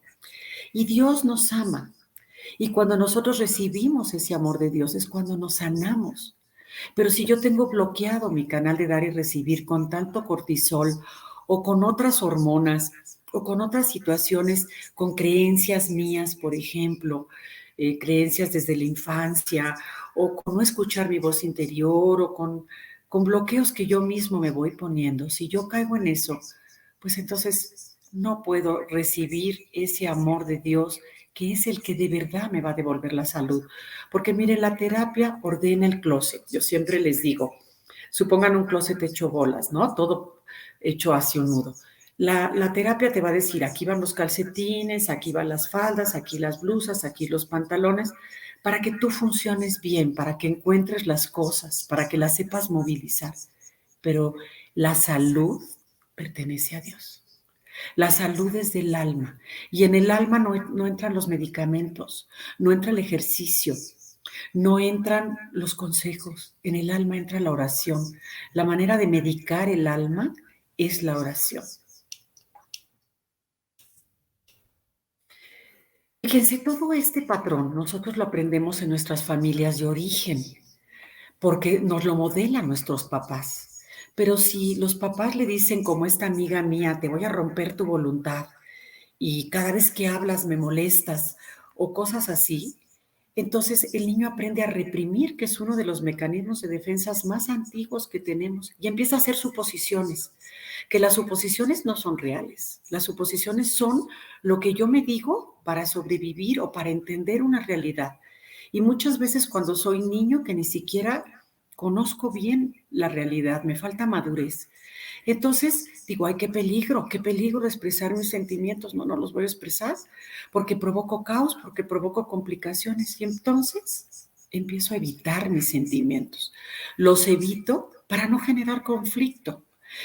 Y Dios nos ama. Y cuando nosotros recibimos ese amor de Dios es cuando nos sanamos. Pero si yo tengo bloqueado mi canal de dar y recibir con tanto cortisol o con otras hormonas o con otras situaciones, con creencias mías, por ejemplo, creencias desde la infancia o con no escuchar mi voz interior o con bloqueos que yo mismo me voy poniendo, si yo caigo en eso, pues entonces no puedo recibir ese amor de Dios que es el que de verdad me va a devolver la salud. Porque miren, la terapia ordena el closet. Yo siempre les digo, Supongan un closet hecho bolas, ¿no? Todo hecho hacia un nudo. La terapia te va a decir, aquí van los calcetines, aquí van las faldas, aquí las blusas, aquí los pantalones, para que tú funciones bien, para que encuentres las cosas, para que las sepas movilizar. Pero la salud pertenece a Dios. La salud es del alma. Y en el alma no entran los medicamentos, no entra el ejercicio, no entran los consejos. En el alma entra la oración. La manera de medicar el alma es la oración. Fíjense, todo este patrón nosotros lo aprendemos en nuestras familias de origen, porque nos lo modelan nuestros papás. Pero si los papás le dicen, como esta amiga mía, te voy a romper tu voluntad y cada vez que hablas me molestas o cosas así, entonces el niño aprende a reprimir, que es uno de los mecanismos de defensas más antiguos que tenemos, y empieza a hacer suposiciones, que las suposiciones no son reales. Las suposiciones son lo que yo me digo para sobrevivir o para entender una realidad. Y muchas veces cuando soy niño que ni siquiera conozco bien la realidad, me falta madurez. Entonces digo, ay, qué peligro expresar mis sentimientos. No los voy a expresar porque provoco caos, porque provoco complicaciones. Y entonces empiezo a evitar mis sentimientos. Los evito para no generar conflicto.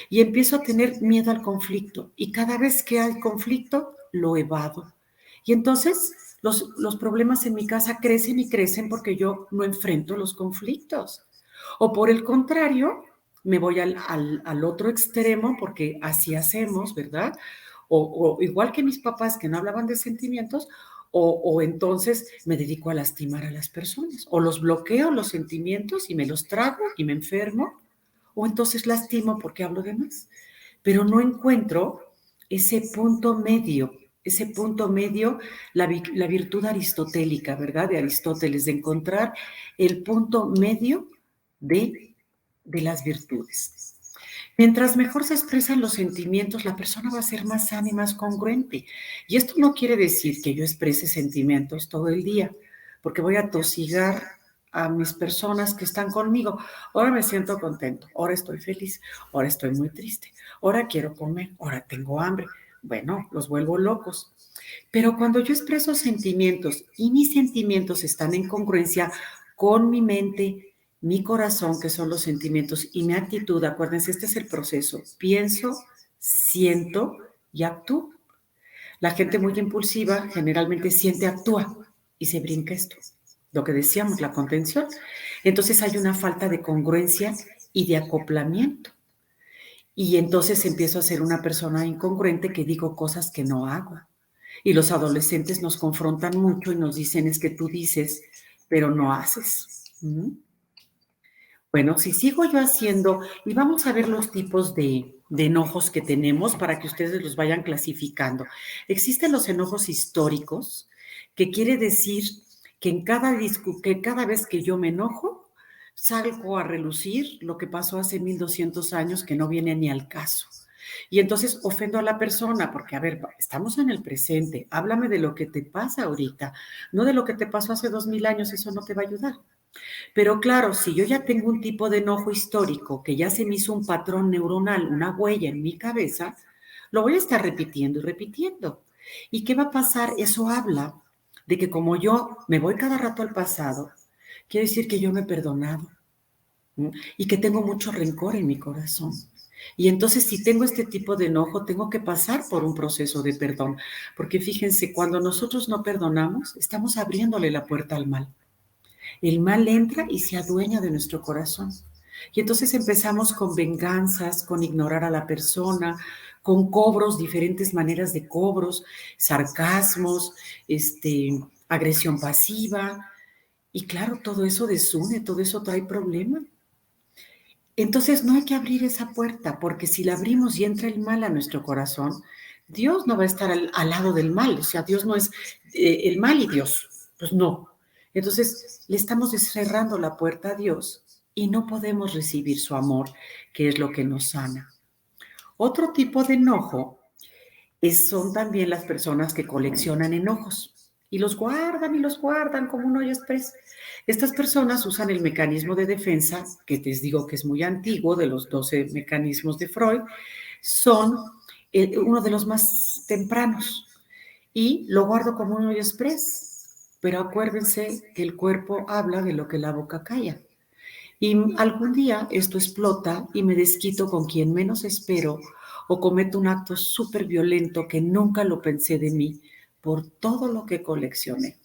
Y empiezo a tener miedo al conflicto. Y cada vez que hay conflicto, lo evado. Y entonces los problemas en mi casa crecen y crecen porque yo no enfrento los conflictos. O por el contrario, me voy al otro extremo porque así hacemos, ¿verdad? O igual que mis papás que no hablaban de sentimientos, o entonces me dedico a lastimar a las personas, o los bloqueo los sentimientos y me los trago y me enfermo, o entonces lastimo porque hablo de más. Pero no encuentro ese punto medio, la virtud aristotélica, ¿verdad? De Aristóteles, de encontrar el punto medio de las virtudes. Mientras mejor se expresan los sentimientos, la persona va a ser más sana y más congruente. Y esto no quiere decir que yo exprese sentimientos todo el día, porque voy a tosigar a mis personas que están conmigo. Ahora me siento contento, ahora estoy feliz, ahora estoy muy triste, ahora quiero comer, ahora tengo hambre. Bueno, los vuelvo locos. Pero cuando yo expreso sentimientos y mis sentimientos están en congruencia con mi mente, mi corazón, que son los sentimientos, y mi actitud, acuérdense, este es el proceso. Pienso, siento y actúo. La gente muy impulsiva generalmente siente, actúa y se brinca esto. Lo que decíamos, la contención. Entonces hay una falta de congruencia y de acoplamiento. Y entonces empiezo a ser una persona incongruente que digo cosas que no hago. Y los adolescentes nos confrontan mucho y nos dicen, es que tú dices, pero no haces. Bueno, si sigo yo haciendo, y vamos a ver los tipos de enojos que tenemos para que ustedes los vayan clasificando. Existen los enojos históricos, que quiere decir que que cada vez que yo me enojo, salgo a relucir lo que pasó hace 1200 años que no viene ni al caso. Y entonces ofendo a la persona porque, a ver, estamos en el presente, háblame de lo que te pasa ahorita, no de lo que te pasó hace 2000 años, eso no te va a ayudar. Pero claro, si yo ya tengo un tipo de enojo histórico que ya se me hizo un patrón neuronal, una huella en mi cabeza, lo voy a estar repitiendo y repitiendo. ¿Y qué va a pasar? Eso habla de que como yo me voy cada rato al pasado, quiere decir que yo no he perdonado, ¿no? Y que tengo mucho rencor en mi corazón. Y entonces, si tengo este tipo de enojo, tengo que pasar por un proceso de perdón. Porque fíjense, cuando nosotros no perdonamos, estamos abriéndole la puerta al mal. El mal entra y se adueña de nuestro corazón. Y entonces empezamos con venganzas, con ignorar a la persona, con cobros, diferentes maneras de cobros, sarcasmos, agresión pasiva. Y claro, todo eso desune, todo eso trae problema. Entonces no hay que abrir esa puerta, porque si la abrimos y entra el mal a nuestro corazón, Dios no va a estar al lado del mal. O sea, Dios no es el mal y Dios. Pues no. Entonces le estamos cerrando la puerta a Dios y no podemos recibir su amor, que es lo que nos sana. Otro tipo de enojo son también las personas que coleccionan enojos. y los guardan como un hoyo express. Estas personas usan el mecanismo de defensa, que les digo que es muy antiguo, de los 12 mecanismos de Freud, son uno de los más tempranos y lo guardo como un hoyo express. Pero acuérdense que el cuerpo habla de lo que la boca calla. Y algún día esto explota y me desquito con quien menos espero o cometo un acto súper violento que nunca lo pensé de mí por todo lo que coleccioné.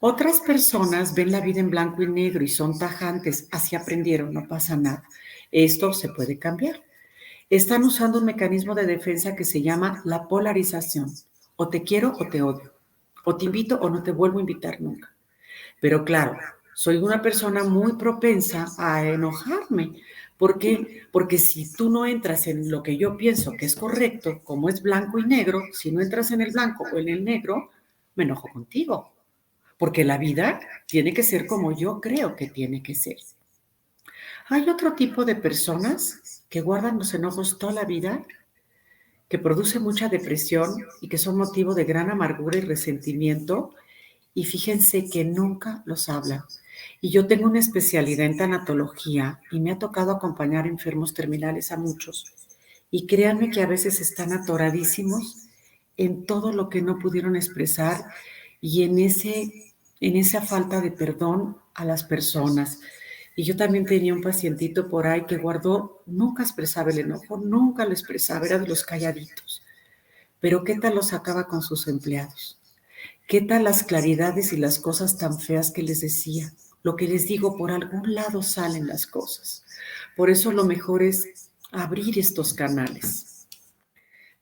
Otras personas ven la vida en blanco y negro y son tajantes, así aprendieron, no pasa nada. Esto se puede cambiar. Están usando un mecanismo de defensa que se llama la polarización. O te quiero o te odio. O te invito o no te vuelvo a invitar nunca. Pero claro, soy una persona muy propensa a enojarme. ¿Por qué? Porque si tú no entras en lo que yo pienso que es correcto, como es blanco y negro, si no entras en el blanco o en el negro, me enojo contigo. Porque la vida tiene que ser como yo creo que tiene que ser. Hay otro tipo de personas que guardan los enojos toda la vida, que produce mucha depresión y que son motivo de gran amargura y resentimiento, y fíjense que nunca los hablan. Y yo tengo una especialidad en tanatología y me ha tocado acompañar enfermos terminales a muchos. Y créanme que a veces están atoradísimos en todo lo que no pudieron expresar y en esa falta de perdón a las personas. Y yo también tenía un pacientito por ahí que guardó, nunca expresaba el enojo, nunca lo expresaba, era de los calladitos. Pero ¿qué tal lo sacaba con sus empleados? ¿Qué tal las claridades y las cosas tan feas que les decía? Lo que les digo, por algún lado salen las cosas. Por eso lo mejor es abrir estos canales.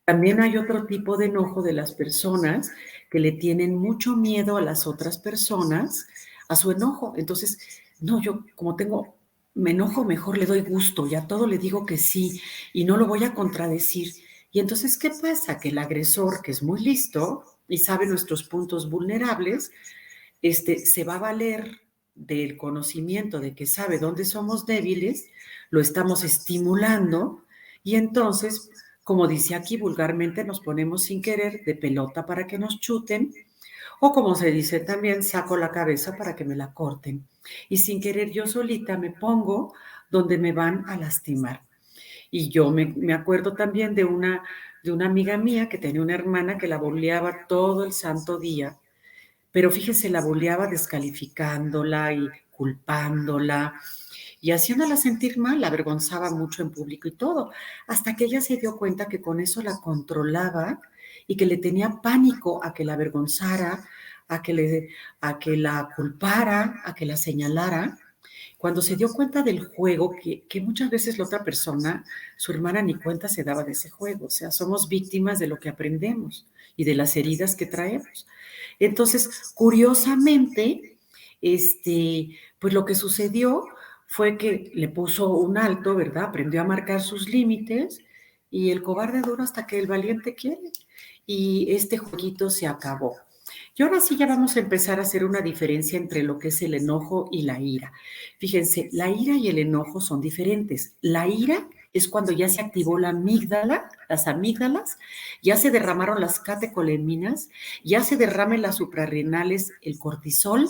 También hay otro tipo de enojo de las personas que le tienen mucho miedo a las otras personas, a su enojo. Entonces, no, yo como me enojo, mejor le doy gusto, ya todo le digo que sí y no lo voy a contradecir. Y entonces, ¿qué pasa? Que el agresor, que es muy listo y sabe nuestros puntos vulnerables, se va a valer del conocimiento de que sabe dónde somos débiles, lo estamos estimulando y entonces, como dice aquí vulgarmente, nos ponemos sin querer de pelota para que nos chuten o como se dice también, saco la cabeza para que me la corten y sin querer yo solita me pongo donde me van a lastimar. Y yo me acuerdo también de una amiga mía que tenía una hermana que la boleaba todo el santo día, pero fíjese, la buleaba descalificándola y culpándola y haciéndola sentir mal, la avergonzaba mucho en público y todo, hasta que ella se dio cuenta que con eso la controlaba y que le tenía pánico a que la avergonzara, a que la culpara, a que la señalara. Cuando se dio cuenta del juego, que muchas veces la otra persona, su hermana, ni cuenta se daba de ese juego, o sea, somos víctimas de lo que aprendemos y de las heridas que traemos. Entonces, curiosamente, pues lo que sucedió fue que le puso un alto, ¿verdad? Aprendió a marcar sus límites y el cobarde dura hasta que el valiente quiere. Y este jueguito se acabó. Y ahora sí ya vamos a empezar a hacer una diferencia entre lo que es el enojo y la ira. Fíjense, la ira y el enojo son diferentes. La ira es cuando ya se activó la amígdala, las amígdalas, ya se derramaron las catecolaminas, ya se derraman las suprarrenales, el cortisol,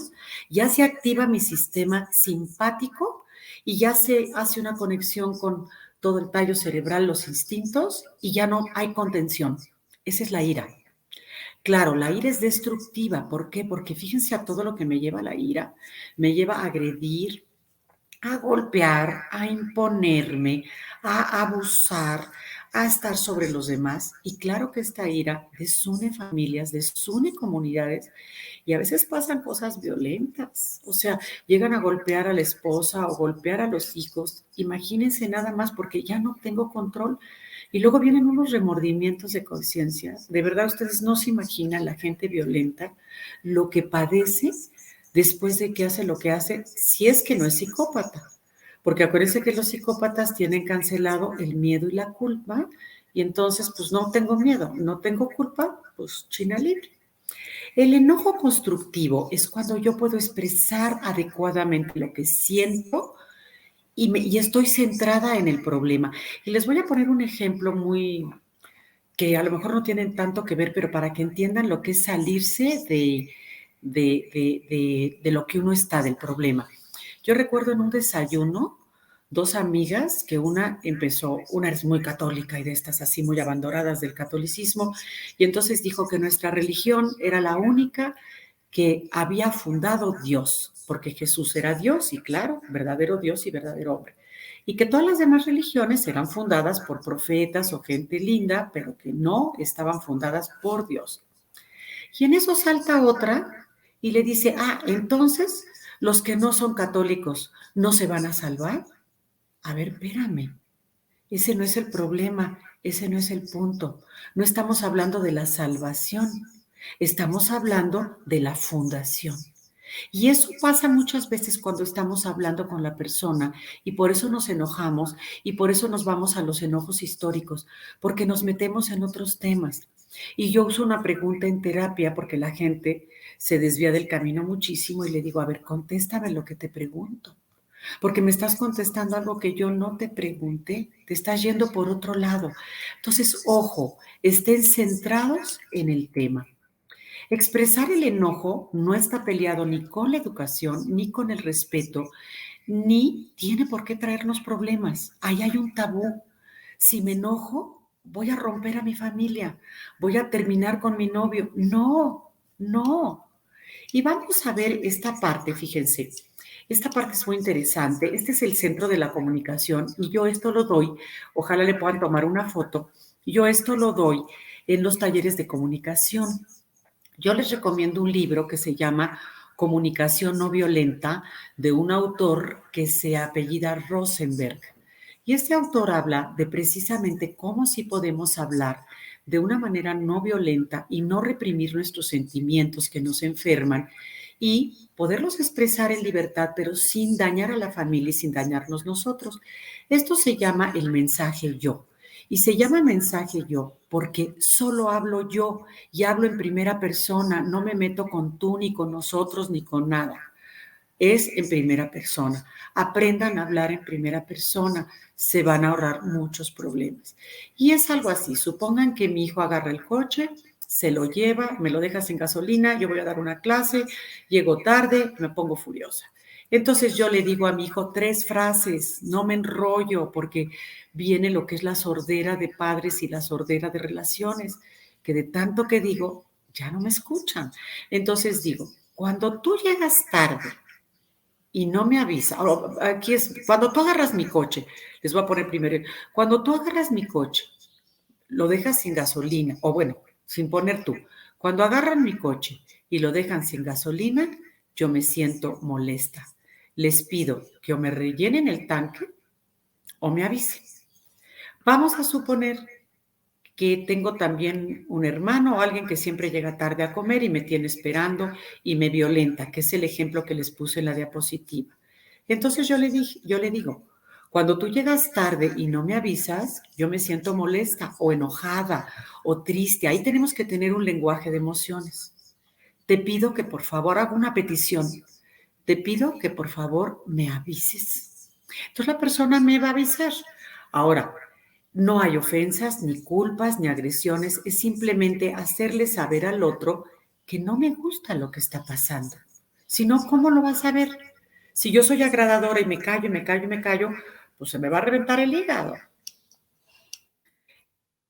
ya se activa mi sistema simpático y ya se hace una conexión con todo el tallo cerebral, los instintos y ya no hay contención. Esa es la ira. Claro, la ira es destructiva. ¿Por qué? Porque fíjense a todo lo que me lleva la ira. Me lleva a agredir, a golpear, a imponerme, a abusar, a estar sobre los demás. Y claro que esta ira desune familias, desune comunidades y a veces pasan cosas violentas. O sea, llegan a golpear a la esposa o golpear a los hijos. Imagínense nada más porque ya no tengo control. Y luego vienen unos remordimientos de conciencia. De verdad, ustedes no se imaginan la gente violenta, lo que padece después de que hace lo que hace, si es que no es psicópata. Porque acuérdense que los psicópatas tienen cancelado el miedo y la culpa, y entonces, pues no tengo miedo, no tengo culpa, pues China libre. El enojo constructivo es cuando yo puedo expresar adecuadamente lo que siento y estoy centrada en el problema. Y les voy a poner un ejemplo muy que a lo mejor no tienen tanto que ver, pero para que entiendan lo que es salirse de lo que uno está, del problema. Yo recuerdo en un desayuno, dos amigas, que una es muy católica y de estas así muy abandonadas del catolicismo, y entonces dijo que nuestra religión era la única que había fundado Dios, porque Jesús era Dios y claro, verdadero Dios y verdadero hombre. Y que todas las demás religiones eran fundadas por profetas o gente linda, pero que no estaban fundadas por Dios. Y en eso salta otra y le dice, entonces los que no son católicos no se van a salvar. A ver, espérame, ese no es el problema, ese no es el punto. No estamos hablando de la salvación, estamos hablando de la fundación. Y eso pasa muchas veces cuando estamos hablando con la persona y por eso nos enojamos y por eso nos vamos a los enojos históricos, porque nos metemos en otros temas. Y yo uso una pregunta en terapia porque la gente se desvía del camino muchísimo y le digo, a ver, contéstame lo que te pregunto, porque me estás contestando algo que yo no te pregunté, te estás yendo por otro lado. Entonces, ojo, estén centrados en el tema. Expresar el enojo no está peleado ni con la educación, ni con el respeto, ni tiene por qué traernos problemas. Ahí hay un tabú. Si me enojo, voy a romper a mi familia, voy a terminar con mi novio. No, no. Y vamos a ver esta parte, fíjense. Esta parte es muy interesante. Este es el centro de la comunicación y yo esto lo doy, ojalá le puedan tomar una foto, yo esto lo doy en los talleres de comunicación. Yo les recomiendo un libro que se llama Comunicación no violenta, de un autor que se apellida Rosenberg. Y este autor habla de precisamente cómo sí podemos hablar de una manera no violenta y no reprimir nuestros sentimientos que nos enferman y poderlos expresar en libertad, pero sin dañar a la familia y sin dañarnos nosotros. Esto se llama el mensaje yo. Y se llama mensaje yo porque solo hablo yo y hablo en primera persona, no me meto con tú, ni con nosotros, ni con nada. Es en primera persona. Aprendan a hablar en primera persona, se van a ahorrar muchos problemas. Y es algo así, supongan que mi hijo agarra el coche, se lo lleva, me lo deja sin gasolina, yo voy a dar una clase, llego tarde, me pongo furiosa. Entonces yo le digo a mi hijo 3 frases, no me enrollo, porque viene lo que es la sordera de padres y la sordera de relaciones, que de tanto que digo, ya no me escuchan. Entonces digo, cuando tú llegas tarde y no me avisa, aquí es, cuando tú agarras mi coche, les voy a poner primero, cuando tú agarras mi coche, lo dejas sin gasolina, o bueno, sin poner tú, cuando agarran mi coche y lo dejan sin gasolina, yo me siento molesta. Les pido que o me rellenen el tanque o me avisen. Vamos a suponer que tengo también un hermano o alguien que siempre llega tarde a comer y me tiene esperando y me violenta, que es el ejemplo que les puse en la diapositiva. Entonces yo le digo, cuando tú llegas tarde y no me avisas, yo me siento molesta o enojada o triste. Ahí tenemos que tener un lenguaje de emociones. Te pido que por favor haga una petición. Te pido que por favor me avises. Entonces la persona me va a avisar. Ahora, no hay ofensas, ni culpas, ni agresiones. Es simplemente hacerle saber al otro que no me gusta lo que está pasando. Si no, ¿cómo lo vas a ver? Si yo soy agradadora y me callo, pues se me va a reventar el hígado.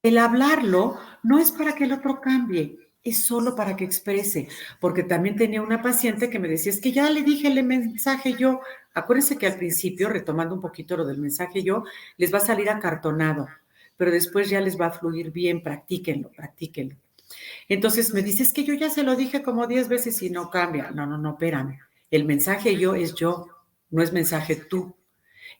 El hablarlo no es para que el otro cambie, es solo para que exprese, porque también tenía una paciente que me decía, es que ya le dije el mensaje yo. Acuérdense que al principio, retomando un poquito lo del mensaje yo, les va a salir acartonado, pero después ya les va a fluir bien, practíquenlo. Entonces me dice, es que yo ya se lo dije como 10 veces y no cambia. No, espérame. El mensaje yo es yo, no es mensaje tú.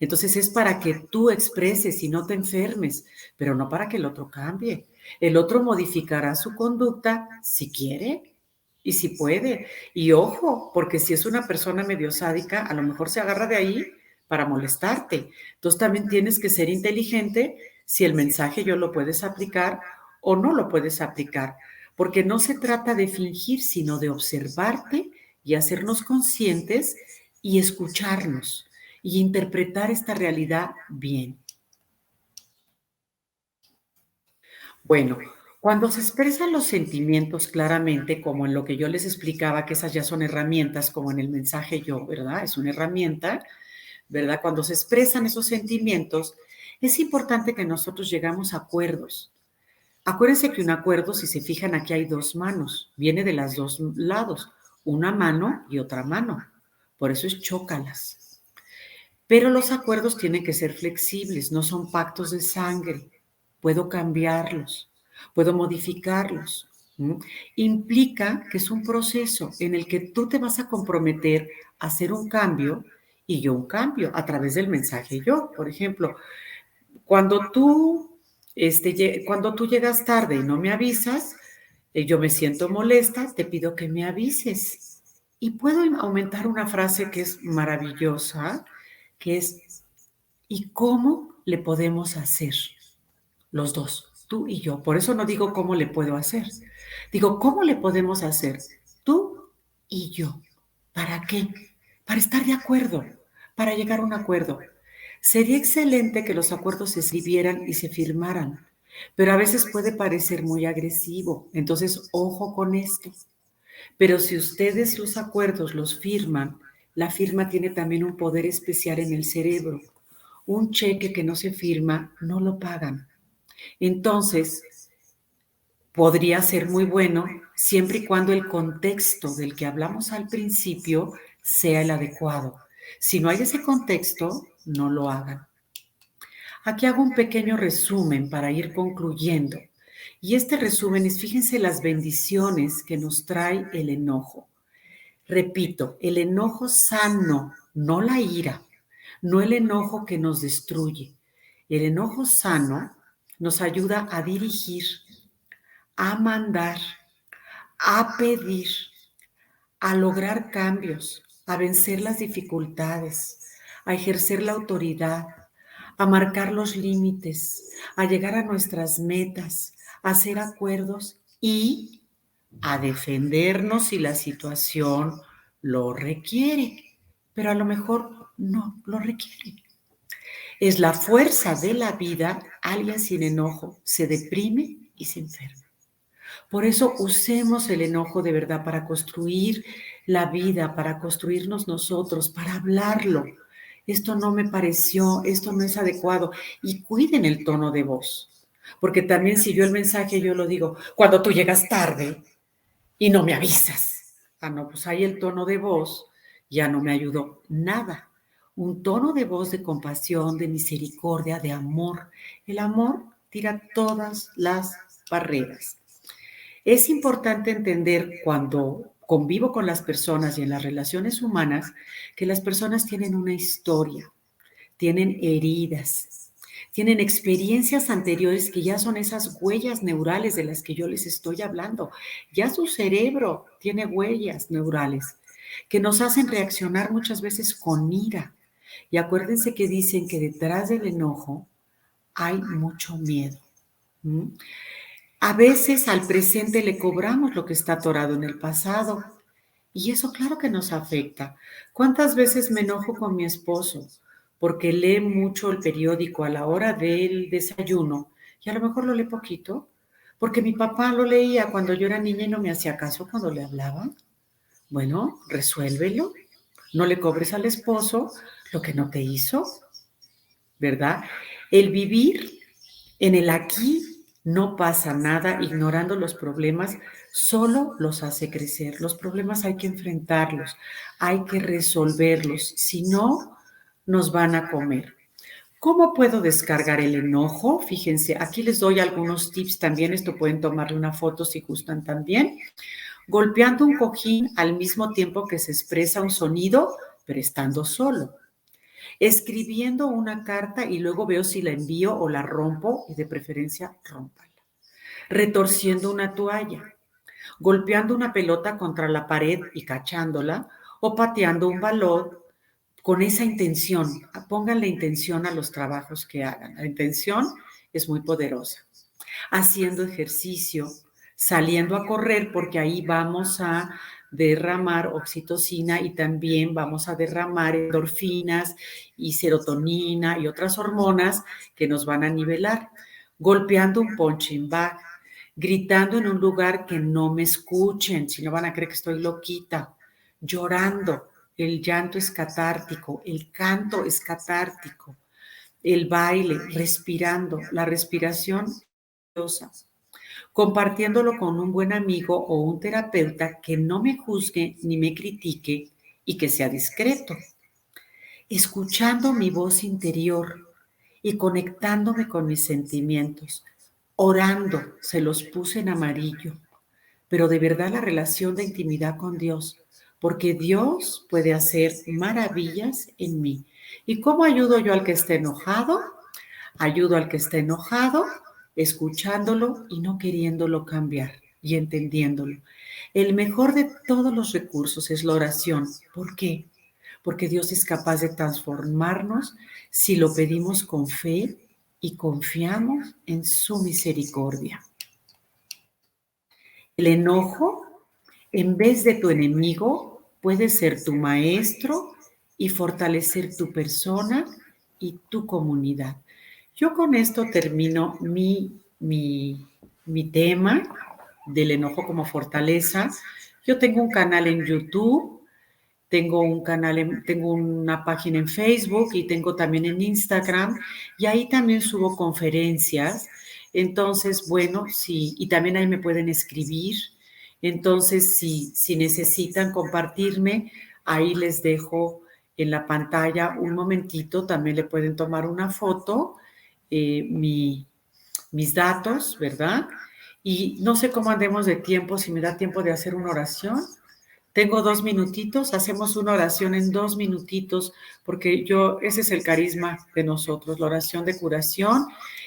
Entonces es para que tú expreses y no te enfermes, pero no para que el otro cambie. El otro modificará su conducta si quiere y si puede. Y ojo, porque si es una persona medio sádica, a lo mejor se agarra de ahí para molestarte. Entonces también tienes que ser inteligente si el mensaje yo lo puedes aplicar o no lo puedes aplicar, porque no se trata de fingir, sino de observarte y hacernos conscientes y escucharnos y interpretar esta realidad bien. Bueno, Cuando se expresan los sentimientos claramente, como en lo que yo les explicaba, que esas ya son herramientas, como en el mensaje yo, ¿verdad? Es una herramienta, ¿verdad? Cuando se expresan esos sentimientos, es importante que nosotros llegamos a acuerdos. Acuérdense que un acuerdo, si se fijan, aquí hay dos manos, viene de los dos lados, una mano y otra mano. Por eso es chócalas. Pero los acuerdos tienen que ser flexibles, no son pactos de sangre. Puedo cambiarlos, puedo modificarlos. ¿Mm? Implica que es un proceso en el que tú te vas a comprometer a hacer un cambio y yo un cambio a través del mensaje yo. Por ejemplo, cuando cuando tú llegas tarde y no me avisas, yo me siento molesta, te pido que me avises. Y puedo aumentar una frase que es maravillosa, que es, ¿y cómo le podemos hacer? Los dos, tú y yo. Por eso no digo cómo le puedo hacer. Digo, ¿cómo le podemos hacer? Tú y yo. ¿Para qué? Para estar de acuerdo, para llegar a un acuerdo. Sería excelente que los acuerdos se escribieran y se firmaran, pero a veces puede parecer muy agresivo. Entonces, ojo con esto. Pero si ustedes los acuerdos los firman, la firma tiene también un poder especial en el cerebro. Un cheque que no se firma, no lo pagan. Entonces, podría ser muy bueno siempre y cuando el contexto del que hablamos al principio sea el adecuado. Si no hay ese contexto, no lo hagan. Aquí hago un pequeño resumen para ir concluyendo. Y este resumen es, fíjense las bendiciones que nos trae el enojo. Repito, el enojo sano, no la ira, no el enojo que nos destruye. El enojo sano nos ayuda a dirigir, a mandar, a pedir, a lograr cambios, a vencer las dificultades, a ejercer la autoridad, a marcar los límites, a llegar a nuestras metas, a hacer acuerdos y a defendernos si la situación lo requiere, pero a lo mejor no lo requiere. Es la fuerza de la vida, alguien sin enojo se deprime y se enferma. Por eso usemos el enojo de verdad para construir la vida, para construirnos nosotros, para hablarlo. Esto no me pareció, esto no es adecuado. Y cuiden el tono de voz. Porque también si yo el mensaje, yo lo digo, cuando tú llegas tarde y no me avisas. Ah, no, pues ahí el tono de voz ya no me ayudó nada. Un tono de voz de compasión, de misericordia, de amor. El amor tira todas las barreras. Es importante entender cuando convivo con las personas y en las relaciones humanas que las personas tienen una historia, tienen heridas, tienen experiencias anteriores que ya son esas huellas neurales de las que yo les estoy hablando. Ya su cerebro tiene huellas neurales que nos hacen reaccionar muchas veces con ira. Y acuérdense que dicen que detrás del enojo hay mucho miedo. ¿Mm? A veces al presente le cobramos lo que está atorado en el pasado y eso claro que nos afecta. ¿Cuántas veces me enojo con mi esposo porque lee mucho el periódico a la hora del desayuno y a lo mejor lo lee poquito? Porque mi papá lo leía cuando yo era niña y no me hacía caso cuando le hablaba. Bueno, resuélvelo. No le cobres al esposo lo que no te hizo, ¿verdad? El vivir en el aquí no pasa nada, ignorando los problemas, solo los hace crecer. Los problemas hay que enfrentarlos, hay que resolverlos, si no, nos van a comer. ¿Cómo puedo descargar el enojo? Fíjense, aquí les doy algunos tips también, esto pueden tomarle una foto si gustan también. Golpeando un cojín al mismo tiempo que se expresa un sonido, pero estando solo. Escribiendo una carta y luego veo si la envío o la rompo y de preferencia rómpala. Retorciendo una toalla, golpeando una pelota contra la pared y cachándola o pateando un balón con esa intención. Pongan la intención a los trabajos que hagan. La intención es muy poderosa. Haciendo ejercicio, saliendo a correr porque ahí vamos a derramar oxitocina y también vamos a derramar endorfinas y serotonina y otras hormonas que nos van a nivelar. Golpeando un punching bag, gritando en un lugar que no me escuchen, si no van a creer que estoy loquita, llorando. El llanto es catártico, el canto es catártico, el baile, respirando, la respiración, compartiéndolo con un buen amigo o un terapeuta que no me juzgue ni me critique y que sea discreto, escuchando mi voz interior y conectándome con mis sentimientos, orando, se los puse en amarillo, pero de verdad la relación de intimidad con Dios, porque Dios puede hacer maravillas en mí. ¿Y cómo ayudo yo al que esté enojado? Ayudo al que esté enojado, escuchándolo y no queriéndolo cambiar y entendiéndolo. El mejor de todos los recursos es la oración. ¿Por qué? Porque Dios es capaz de transformarnos si lo pedimos con fe y confiamos en su misericordia. El enojo, en vez de tu enemigo, puede ser tu maestro y fortalecer tu persona y tu comunidad. Yo con esto termino mi tema del enojo como fortaleza. Yo tengo un canal en YouTube, tengo una página en Facebook y tengo también en Instagram, y ahí también subo conferencias. Entonces, bueno, sí, y también ahí me pueden escribir. Entonces, si necesitan compartirme, ahí les dejo en la pantalla un momentito, también le pueden tomar una foto, mis datos, ¿verdad? Y no sé cómo andemos de tiempo, si me da tiempo de hacer una oración. Tengo 2 minutitos, hacemos una oración en 2 minutitos, porque ese es el carisma de nosotros, la oración de curación.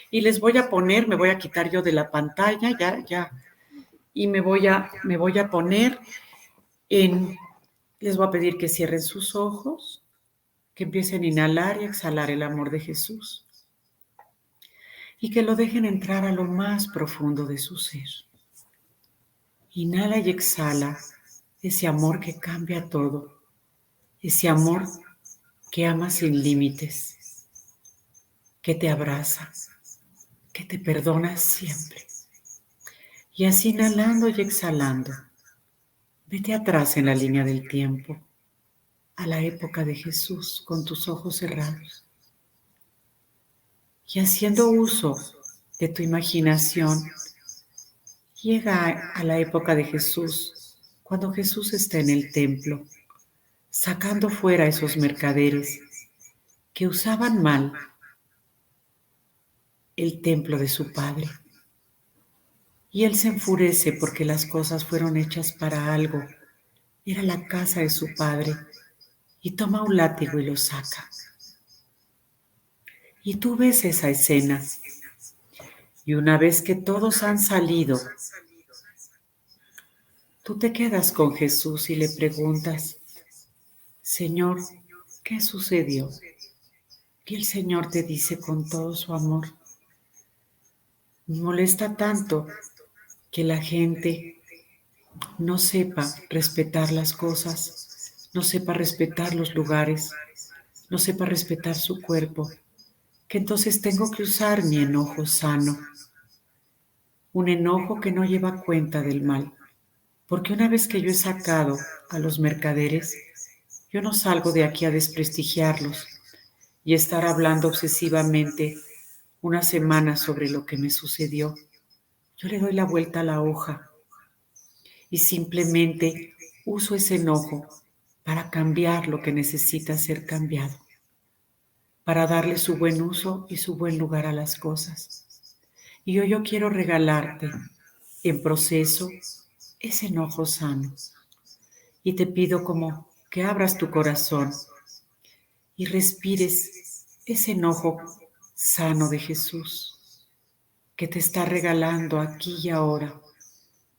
Y les voy a poner, me voy a quitar yo de la pantalla, ya, y me voy a poner les voy a pedir que cierren sus ojos, que empiecen a inhalar y exhalar el amor de Jesús, y que lo dejen entrar a lo más profundo de su ser. Inhala y exhala ese amor que cambia todo, ese amor que ama sin límites, que te abraza, que te perdona siempre. Y así inhalando y exhalando, vete atrás en la línea del tiempo, a la época de Jesús, con tus ojos cerrados. Y haciendo uso de tu imaginación, llega a la época de Jesús, cuando Jesús está en el templo, sacando fuera a esos mercaderes que usaban mal el templo de su padre. Y él se enfurece porque las cosas fueron hechas para algo. Era la casa de su padre. Y toma un látigo y lo saca. Y tú ves esa escena. Y una vez que todos han salido, tú te quedas con Jesús y le preguntas, Señor, ¿qué sucedió? Y el Señor te dice con todo su amor, me molesta tanto que la gente no sepa respetar las cosas, no sepa respetar los lugares, no sepa respetar su cuerpo, que entonces tengo que usar mi enojo sano, un enojo que no lleva cuenta del mal, porque una vez que yo he sacado a los mercaderes, yo no salgo de aquí a desprestigiarlos y estar hablando obsesivamente una semana sobre lo que me sucedió. Yo le doy la vuelta a la hoja y simplemente uso ese enojo para cambiar lo que necesita ser cambiado, para darle su buen uso y su buen lugar a las cosas. Y yo quiero regalarte en proceso ese enojo sano. Y te pido como que abras tu corazón y respires ese enojo sano de Jesús que te está regalando aquí y ahora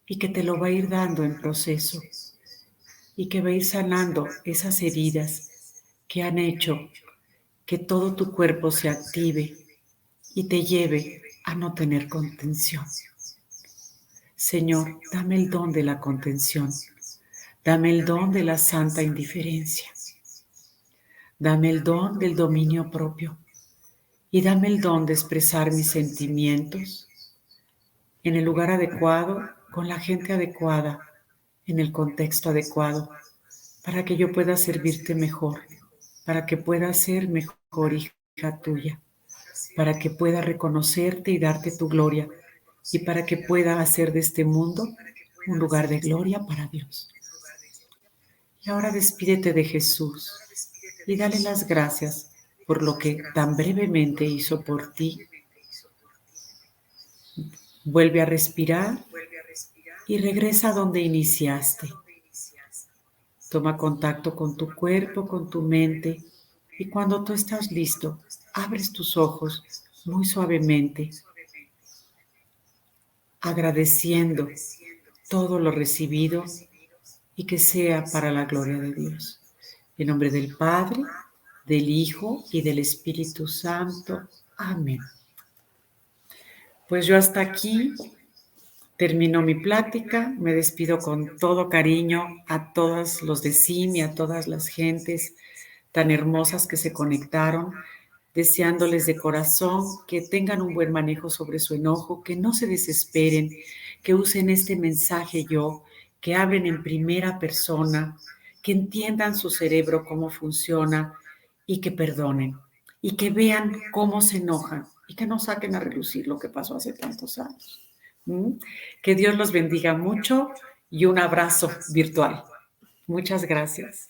y que te lo va a ir dando en proceso y que va a ir sanando esas heridas que han hecho que todo tu cuerpo se active y te lleve a no tener contención. Señor, dame el don de la contención, dame el don de la santa indiferencia, dame el don del dominio propio y dame el don de expresar mis sentimientos en el lugar adecuado, con la gente adecuada, en el contexto adecuado, para que yo pueda servirte mejor, para que pueda ser mejor hija tuya, para que pueda reconocerte y darte tu gloria, y para que pueda hacer de este mundo un lugar de gloria para Dios. Y ahora despídete de Jesús y dale las gracias por lo que tan brevemente hizo por ti. Vuelve a respirar y regresa a donde iniciaste. Toma contacto con tu cuerpo, con tu mente, y cuando tú estás listo, abres tus ojos muy suavemente, agradeciendo todo lo recibido y que sea para la gloria de Dios. En nombre del Padre, del Hijo y del Espíritu Santo. Amén. Pues yo hasta aquí termino mi plática. Me despido con todo cariño a todos los de CIM y a todas las gentes tan hermosas que se conectaron, deseándoles de corazón que tengan un buen manejo sobre su enojo, que no se desesperen, que usen este mensaje yo, que hablen en primera persona, que entiendan su cerebro cómo funciona y que perdonen y que vean cómo se enojan y que no saquen a relucir lo que pasó hace tantos años. Que Dios los bendiga mucho y un abrazo virtual. Muchas gracias.